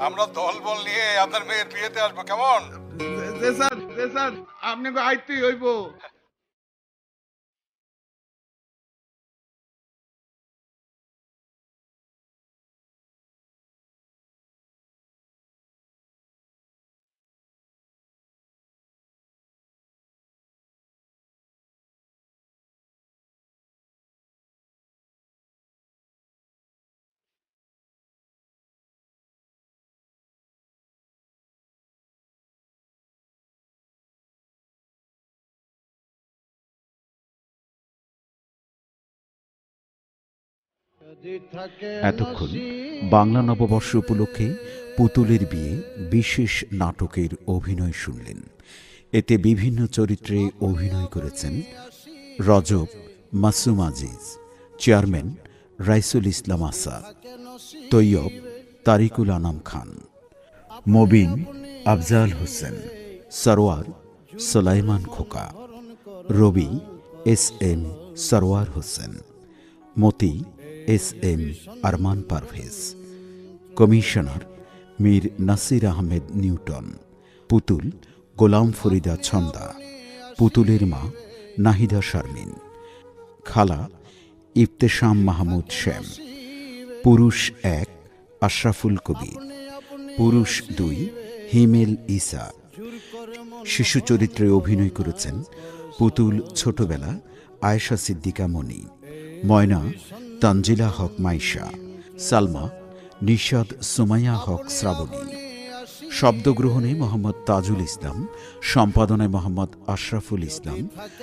আমরা দল বল নিয়ে আপনার মেয়ের বিয়েতে আসবো, কেমন? স্যার আপনাকে আইতেই হইব। এতক্ষণ বাংলা নববর্ষ উপলক্ষে পুতুলের বিয়ে বিশেষ নাটকের অভিনয় শুনলেন। এতে বিভিন্ন চরিত্রে অভিনয় করেছেন Rajab, Masum Aziz, chairman Raisul Islam Asad, Taiyeb Tariqul Anam Khan, Mobin Afzal Hossain, Sarwar Sulaiman Khoka, Robi S M Sarwar Hossain, Moti S M Arman Parvez, commissioner Mir Nasir Ahmed Newton, Putul Golam Farida Chhanda, পুতুলের মা নাহিদা শারমিন, খালা ইফতেশাম মাহমুদ শ্যাম, পুরুষ 1 আশরাফুল কবির, পুরুষ 2 হিমেল ইসা। শিশু চরিত্রে অভিনয় করেছেন পুতুল ছোটবেলা আয়েশা সিদ্দিকা মনি, ময়না তানজিলা হক মাইশা, সালমা নিশাদ সুমাইয়া হক শ্রাবণী। শব্দগ্রহণে মোহাম্মদ তাজুল ইসলাম, সম্পাদনায় মোহাম্মদ আশরাফুল ইসলাম।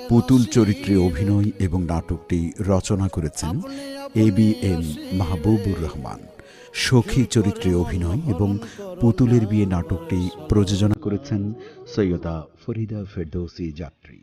পুতুল চরিত্রে অভিনয় এবং নাটকটি রচনা করেছেন ABM মাহবুবুর রহমান। সখী চরিত্রে অভিনয় এবং পুতুলের বিয়ে নাটকটি প্রযোজনা করেছেন সৈয়দা ফরিদা ফেরদৌসী যাত্রী।